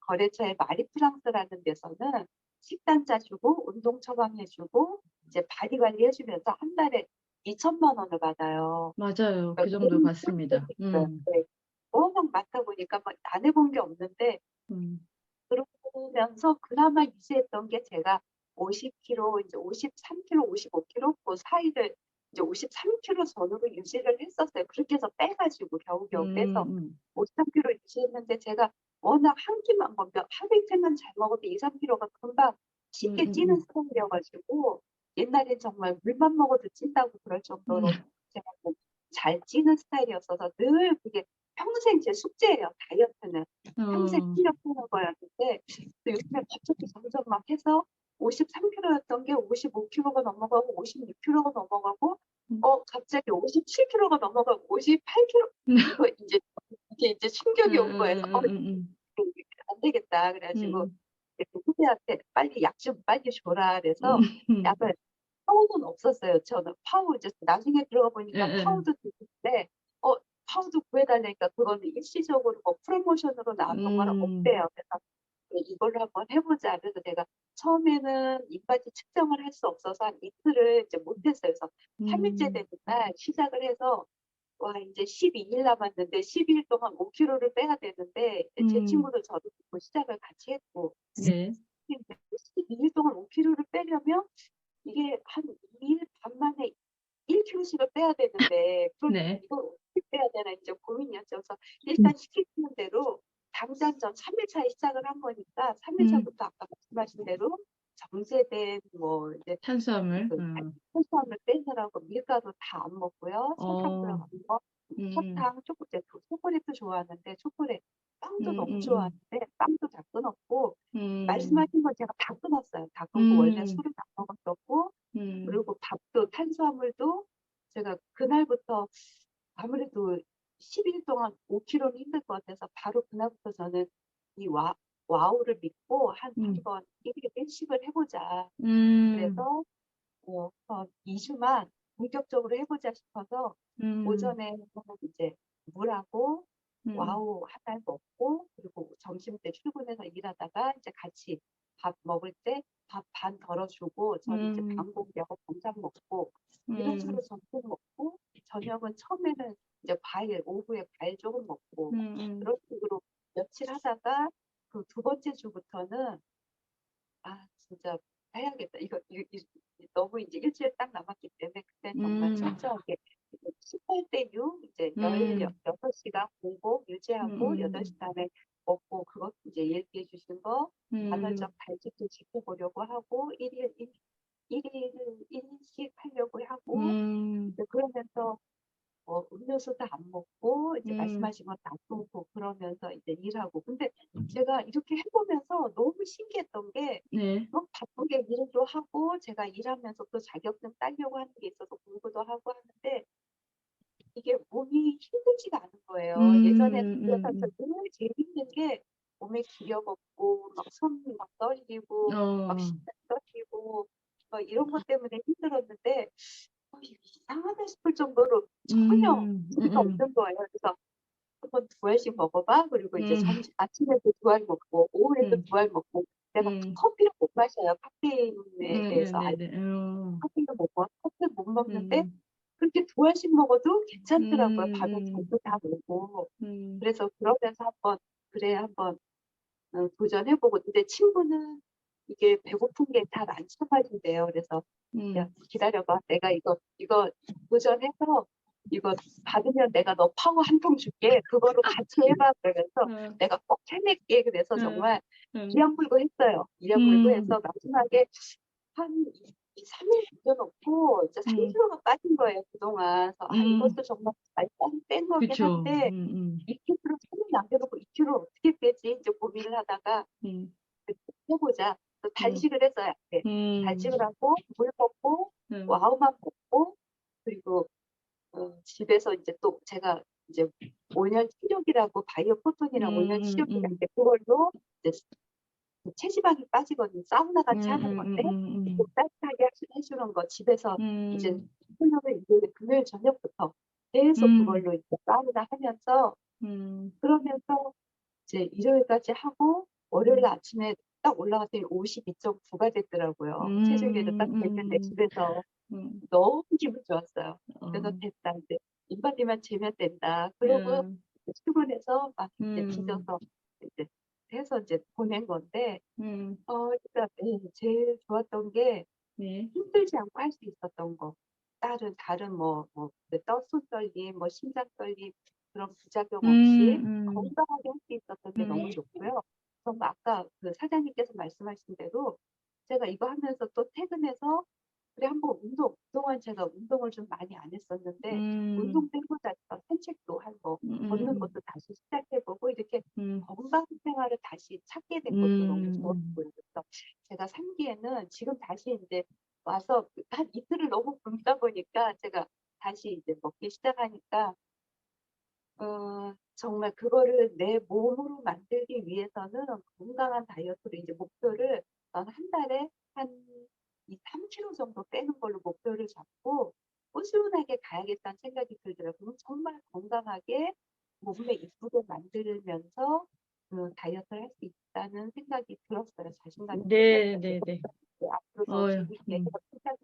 거래처의 마리프랑스라는 데서는 식단 짜주고 운동 처방해주고 이제 바디 관리해주면서 한 달에 2천만 원을 받아요. 맞아요. 그 그러니까 정도 너무 받습니다. 꿀팁이었어요. 네. 워낙 많다 보니까 막 안 해본 게 없는데 그러면서 그나마 유지했던 게 제가 50kg, 이제 53kg, 55kg 그 사이를 이제 53kg 전후로 유지를 했었어요. 그렇게 해서 빼가지고 겨우겨우 빼서 53kg 유지했는데 제가 워낙 한 끼만 먹으면 하루 이틀만 잘 먹어도 2, 3kg가 금방 쉽게 찌는 스타일이어가지고 옛날엔 정말 물만 먹어도 찐다고 그럴 정도로 제가 잘 찌는 스타일이었어서 늘 그게 평생 제 숙제예요. 다이어트는. 평생 실력하는 거였는데 또 요즘에 갑자기 점점 막 해서 53kg였던 게 55kg가 넘어가고 56kg가 넘어가고 갑자기 57kg가 넘어가고 58kg 이거 이게 이제 충격이 온 거예요. 안 되겠다. 그래가지고 후배한테 빨리 약 좀 빨리 줘라. 그래서 약을 파우더는 없었어요. 저는 파우 이제 나중에 들어가 보니까 파우더 드는데 파우더 구해달라니까 그거는 일시적으로 뭐 프로모션으로 나왔던 건 없대요. 그래서 이걸로 한번 해보자. 그래서 내가 처음에는 입바디 측정을 할 수 없어서 한 이틀을 이제 못했어요. 그래서 3일째 되는 날 시작을 해서 와 이제 12일 남았는데 12일 동안 5kg를 빼야 되는데 제 친구도 저도 듣고 시작을 같이 했고 네. 12일 동안 5kg를 빼려면 이게 한 2일 반 만에 1kg씩을 빼야 되는데 네. 이걸 어떻게 빼야 되나 이제 고민이었죠. 그래서 일단 시키는 대로 당장 전 3일 차에 시작을 한 거니까 3일 차부터 아까 말씀하신 대로 정제된 뭐 이제 탄수화물. 그 탄수화물 빼느라고 밀가루 다 안 먹고요. 설탕 들어간 거, 설탕, 초콜릿도 좋아하는데 초콜릿, 빵도 너무 좋아하는데 빵도 다 끊었고 말씀하신 건 제가 다 끊었어요. 다 끊고 원래 술을 안 먹었었고 그리고 밥도 탄수화물도 제가 그날부터 아무래도 10일 동안 5kg는 힘들 것 같아서 바로 그날부터 저는 이 와우를 믿고 한번 일일이 일식을 해보자. 그래서 2주만 본격적으로 해보자 싶어서 오전에 이제 물하고 와우 한 알 먹고 그리고 점심 때 출근해서 일하다가 이제 같이 밥 먹을 때 밥 반 덜어주고 저는 이제 반 공기하고 반찬 먹고 이런 식으로 점심 먹고 저녁은 처음에는 이제 과일 오후에 과일 조금 먹고 그런 식으로 며칠 하다가 그 두 번째 주부터는 진짜 해야겠다. 이거 너무 이제 일주일 딱 남았기 때문에 그때 정말 철저하게 18대 6 이제 16시간 공복 유지하고 8시간에 먹고 그것 이제 얘기해 주신 거 간헐적 단식도 지켜보려고 하고 일일씩 하려고 하고 이제 그러면서 음료수도 안 먹고 이제 말씀하신 거 놔두고 그러면서 이제 일하고 근데 제가 이렇게 해보면서 너무 신기했던 게 네. 바쁘게 일도 하고 제가 일하면서 또 자격증 따려고 하는 게 있어서 공부도 하고 하는데 이게 몸이 힘들지가 않은 거예요. 예전에 그래서 늘 재밌는 게 몸에 기력 없고 막 손이 막 떨리고 막 심장 떨리고 막 이런 것 때문에 힘들었는데 이거 이상하다 싶을 정도로 전혀 무리가 없는 거예요. 그래서 한번 2알씩 먹어봐. 그리고 이제 아침에도 2알 먹고 오후에도 2알 먹고 내가 커피를 못 마셔요. 카페인에 대해서 커피를 못 먹는데 그렇게 2알씩 먹어도 괜찮더라고요. 밤에 잠도 다 오고. 그래서 그러면서 한번 도전해보고 근데 친구는 이게 배고픈 게 잘 안 참아진대요. 그래서 야 기다려봐. 내가 이거 도전해서 이거 받으면 내가 너 파워 한 통 줄게. 그거로 같이 해봐. 그러면서 내가 꼭 해낼게. 그래서 정말 기약 물고 했어요. 기약 물고 해서 마지막에 한 3일 남겨놓고 이제 3kg가 빠진 거예요. 그동안. 그래서 이것도 정말 잘 뺀 거긴 그쵸. 한데 2kg 3일 남겨놓고 2kg 어떻게 빼지? 이제 고민을 하다가 해보자. 또 단식을 했어요. 단식을 하고 물 먹고 와우만 먹고 그리고 집에서 이제 또 제가 이제 5년 치료기라고 바이오 포톤이라고 5년 치료기가 있는데 그걸로 이제 체지방이 빠지거든요. 사우나 같이 하는 건데 따뜻하게 해주는 거 집에서 이제 금요일 저녁부터 계속 그걸로 이제 사우나 하면서 그러면서 이제 일요일까지 하고 월요일 아침에 딱 올라갔더니 52.9가 됐더라고요. 체중계도 딱 됐는데 집에서 너무 기분 좋았어요. 그래서 됐다 이제 입맛이만 재면 된다. 그러고 출근해서 막 이제 뒤져서 이제 해서 이제 보낸 건데 그러니까 제일 좋았던 게 힘들지 않고 할 수 있었던 거. 다른 손 떨림, 심장 떨림 그런 부작용 없이 건강하게 할 수 있었던 게 너무 좋고요. 정말 아까 그 사장님께서 말씀하신 대로 제가 이거 하면서 또 퇴근해서 그래 한번 그동안 제가 운동을 좀 많이 안 했었는데 운동도 해보자 해서 산책도 하고 걷는 것도 다시 시작해보고 이렇게 건강 생활을 다시 찾게 된 것도 너무 좋았고요. 그래서 제가 3기에는 지금 다시 이제 와서 한 이틀을 너무 굶다 보니까 제가 다시 이제 먹기 시작하니까 정말 그거를 내 몸으로 만들기 위해서는 건강한 다이어트로 이제 목표를 한 달에 한 3kg 정도 빼는 걸로 목표를 잡고 꾸준하게 가야겠다는 생각이 들더라고요. 그럼 정말 건강하게 몸매 이쁘게 만들면서 그 다이어트를 할 수 있다는 생각이 들었어요. 자신감이 네, 생겼어요. 네. 앞으로 더 재밌게 해보겠습니다.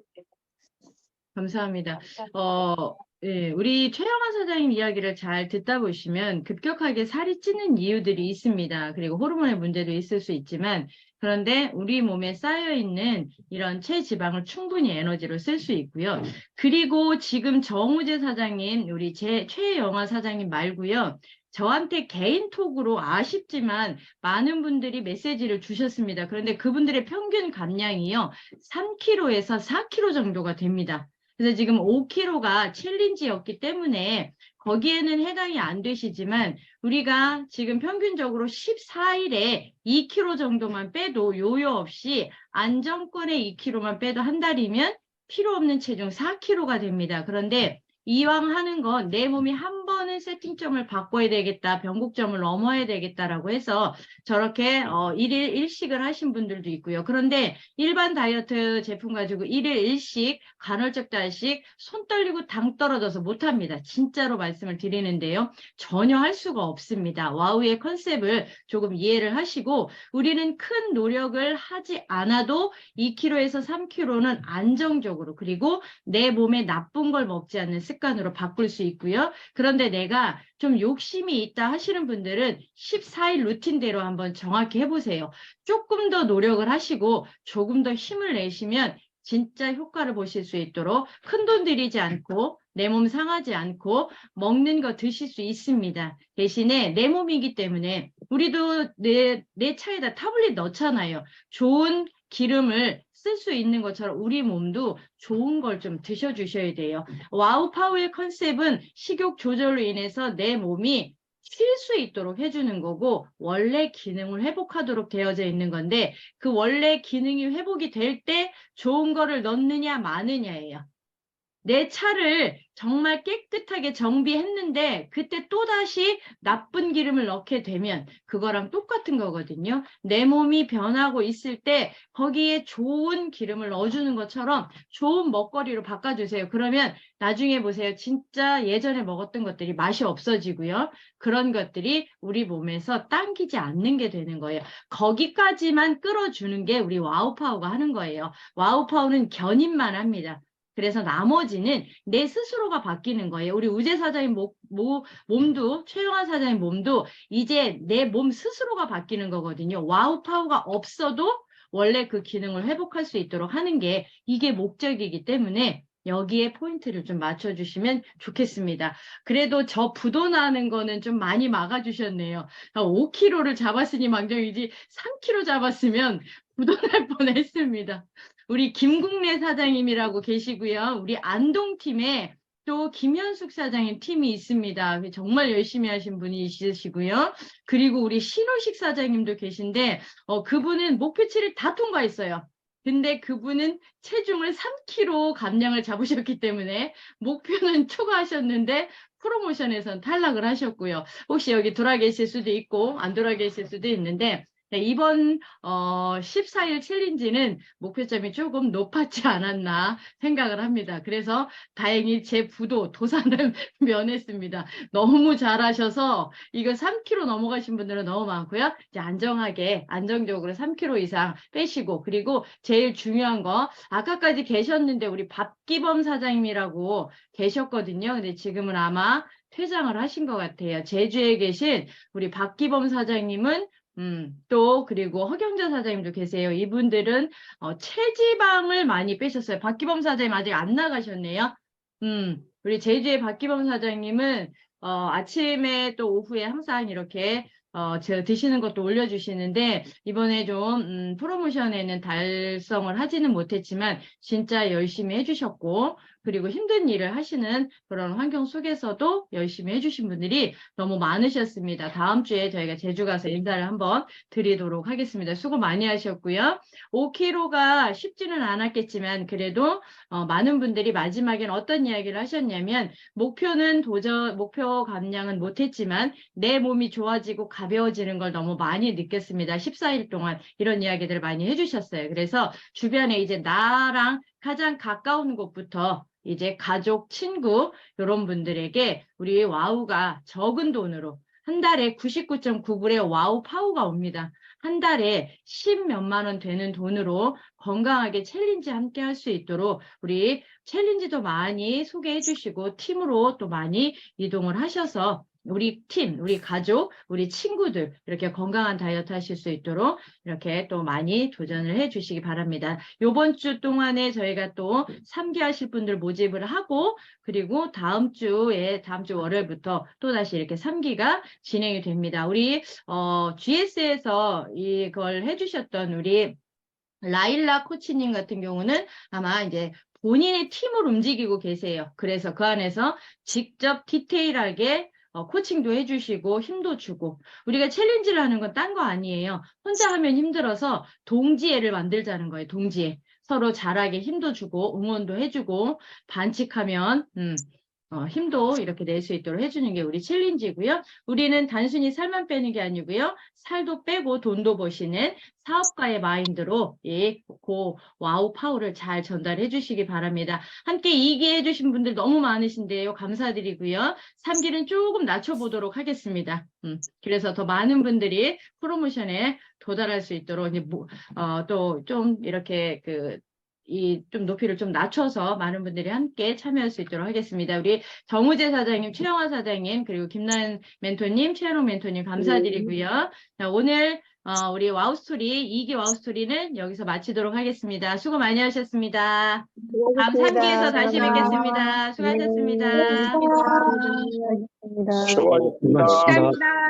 감사합니다. 예, 우리 최영아 사장님 이야기를 잘 듣다 보시면 급격하게 살이 찌는 이유들이 있습니다. 그리고 호르몬의 문제도 있을 수 있지만 그런데 우리 몸에 쌓여있는 이런 체지방을 충분히 에너지로 쓸 수 있고요. 그리고 지금 정우재 사장님, 우리 최영아 사장님 말고요. 저한테 개인톡으로 아쉽지만 많은 분들이 메시지를 주셨습니다. 그런데 그분들의 평균 감량이요. 3kg에서 4kg 정도가 됩니다. 그래서 지금 5kg가 챌린지였기 때문에 거기에는 해당이 안 되시지만 우리가 지금 평균적으로 14일에 2kg 정도만 빼도 요요 없이 안정권의 2kg만 빼도 한 달이면 필요 없는 체중 4kg가 됩니다. 그런데 이왕 하는 건 내 몸이 한 번은 세팅점을 바꿔야 되겠다, 변곡점을 넘어야 되겠다라고 해서 저렇게 1일 1식을 하신 분들도 있고요. 그런데 일반 다이어트 제품 가지고 1일 1식, 간헐적 단식, 손 떨리고 당 떨어져서 못합니다. 진짜로 말씀을 드리는데요. 전혀 할 수가 없습니다. 와우의 컨셉을 조금 이해를 하시고 우리는 큰 노력을 하지 않아도 2kg에서 3kg는 안정적으로 그리고 내 몸에 나쁜 걸 먹지 않는 습관으로 바꿀 수 있고요. 그런데 내가 좀 욕심이 있다 하시는 분들은 14일 루틴대로 한번 정확히 해보세요. 조금 더 노력을 하시고 조금 더 힘을 내시면 진짜 효과를 보실 수 있도록 큰돈 들이지 않고 내 몸 상하지 않고 먹는 거 드실 수 있습니다. 대신에 내 몸이기 때문에 우리도 내 차에다 타블렛 넣잖아요. 좋은 기름을 쓸 수 있는 것처럼 우리 몸도 좋은 걸 좀 드셔주셔야 돼요. 와우 파워의 컨셉은 식욕 조절로 인해서 내 몸이 쉴 수 있도록 해주는 거고 원래 기능을 회복하도록 되어져 있는 건데 그 원래 기능이 회복이 될 때 좋은 거를 넣느냐 마느냐예요. 내 차를 정말 깨끗하게 정비했는데 그때 또다시 나쁜 기름을 넣게 되면 그거랑 똑같은 거거든요. 내 몸이 변하고 있을 때 거기에 좋은 기름을 넣어주는 것처럼 좋은 먹거리로 바꿔주세요. 그러면 나중에 보세요. 진짜 예전에 먹었던 것들이 맛이 없어지고요. 그런 것들이 우리 몸에서 당기지 않는 게 되는 거예요. 거기까지만 끌어주는 게 우리 와우파워가 하는 거예요. 와우파워는 견인만 합니다. 그래서 나머지는 내 스스로가 바뀌는 거예요. 우리 우재 사장님 몸도, 최영아 사장님 몸도 이제 내 몸 스스로가 바뀌는 거거든요. 와우 파워가 없어도 원래 그 기능을 회복할 수 있도록 하는 게 이게 목적이기 때문에 여기에 포인트를 좀 맞춰주시면 좋겠습니다. 그래도 저 부도 나는 거는 좀 많이 막아주셨네요. 5kg를 잡았으니 망정이지 3kg 잡았으면 부도 날 뻔했습니다. 우리 김국래 사장님이라고 계시고요. 우리 안동팀에 또 김현숙 사장님 팀이 있습니다. 정말 열심히 하신 분이 있으시고요. 그리고 우리 신호식 사장님도 계신데 그분은 목표치를 다 통과했어요. 근데 그분은 체중을 3kg 감량을 잡으셨기 때문에 목표는 추가하셨는데 프로모션에선 탈락을 하셨고요. 혹시 여기 돌아 계실 수도 있고 안 돌아 계실 수도 있는데 네, 이번 14일 챌린지는 목표점이 조금 높았지 않았나 생각을 합니다. 그래서 다행히 제 부도 도산을 면했습니다. 너무 잘하셔서 이거 3kg 넘어가신 분들은 너무 많고요. 이제 안정적으로 3kg 이상 빼시고 그리고 제일 중요한 거 아까까지 계셨는데 우리 박기범 사장님이라고 계셨거든요. 근데 지금은 아마 퇴장을 하신 것 같아요. 제주에 계신 우리 박기범 사장님은 또 그리고 허경자 사장님도 계세요. 이분들은 체지방을 많이 빼셨어요. 박기범 사장님 아직 안 나가셨네요. 우리 제주의 박기범 사장님은 아침에 또 오후에 항상 이렇게 제가 드시는 것도 올려주시는데 이번에 좀 프로모션에는 달성을 하지는 못했지만 진짜 열심히 해주셨고 그리고 힘든 일을 하시는 그런 환경 속에서도 열심히 해주신 분들이 너무 많으셨습니다. 다음 주에 저희가 제주 가서 인사를 한번 드리도록 하겠습니다. 수고 많이 하셨고요. 5kg가 쉽지는 않았겠지만 그래도 많은 분들이 마지막엔 어떤 이야기를 하셨냐면 목표 감량은 못했지만 내 몸이 좋아지고 가벼워지는 걸 너무 많이 느꼈습니다. 14일 동안 이런 이야기들을 많이 해주셨어요. 그래서 주변에 이제 나랑 가장 가까운 곳부터 이제 가족, 친구 이런 분들에게 우리 와우가 적은 돈으로 한 달에 99.9불의 와우 파워가 옵니다. 한 달에 10몇만 원 되는 돈으로 건강하게 챌린지 함께 할 수 있도록 우리 챌린지도 많이 소개해 주시고 팀으로 또 많이 이동을 하셔서 우리 팀, 우리 가족, 우리 친구들 이렇게 건강한 다이어트 하실 수 있도록 이렇게 또 많이 도전을 해 주시기 바랍니다. 이번 주 동안에 저희가 또 3기 하실 분들 모집을 하고 그리고 다음 주 월요일부터 또다시 이렇게 3기가 진행이 됩니다. 우리 GS에서 이걸 해주셨던 우리 라일라 코치님 같은 경우는 아마 이제 본인의 팀을 움직이고 계세요. 그래서 그 안에서 직접 디테일하게 코칭도 해주시고 힘도 주고 우리가 챌린지를 하는 건 딴 거 아니에요. 혼자 하면 힘들어서 동지애를 만들자는 거예요. 동지애. 서로 잘하게 힘도 주고 응원도 해주고 반칙하면 힘도 이렇게 낼 수 있도록 해주는 게 우리 챌린지고요. 우리는 단순히 살만 빼는 게 아니고요. 살도 빼고 돈도 버시는 사업가의 마인드로 와우 파워를 잘 전달해 주시기 바랍니다. 함께 2기 해주신 분들 너무 많으신데요. 감사드리고요. 3기는 조금 낮춰보도록 하겠습니다. 그래서 더 많은 분들이 프로모션에 도달할 수 있도록 이제 또 좀 이렇게 좀 높이를 좀 낮춰서 많은 분들이 함께 참여할 수 있도록 하겠습니다. 우리 정우재 사장님, 최영화 사장님, 그리고 김나연 멘토님, 최현옥 멘토님 감사드리고요. 자, 오늘 우리 와우 스토리, 2기 와우 스토리는 여기서 마치도록 하겠습니다. 수고 많이 하셨습니다. 다음 3기에서 다시 뵙겠습니다. 수고하셨습니다. 수고하셨습니다. 수고하셨습니다. 수고하셨습니다.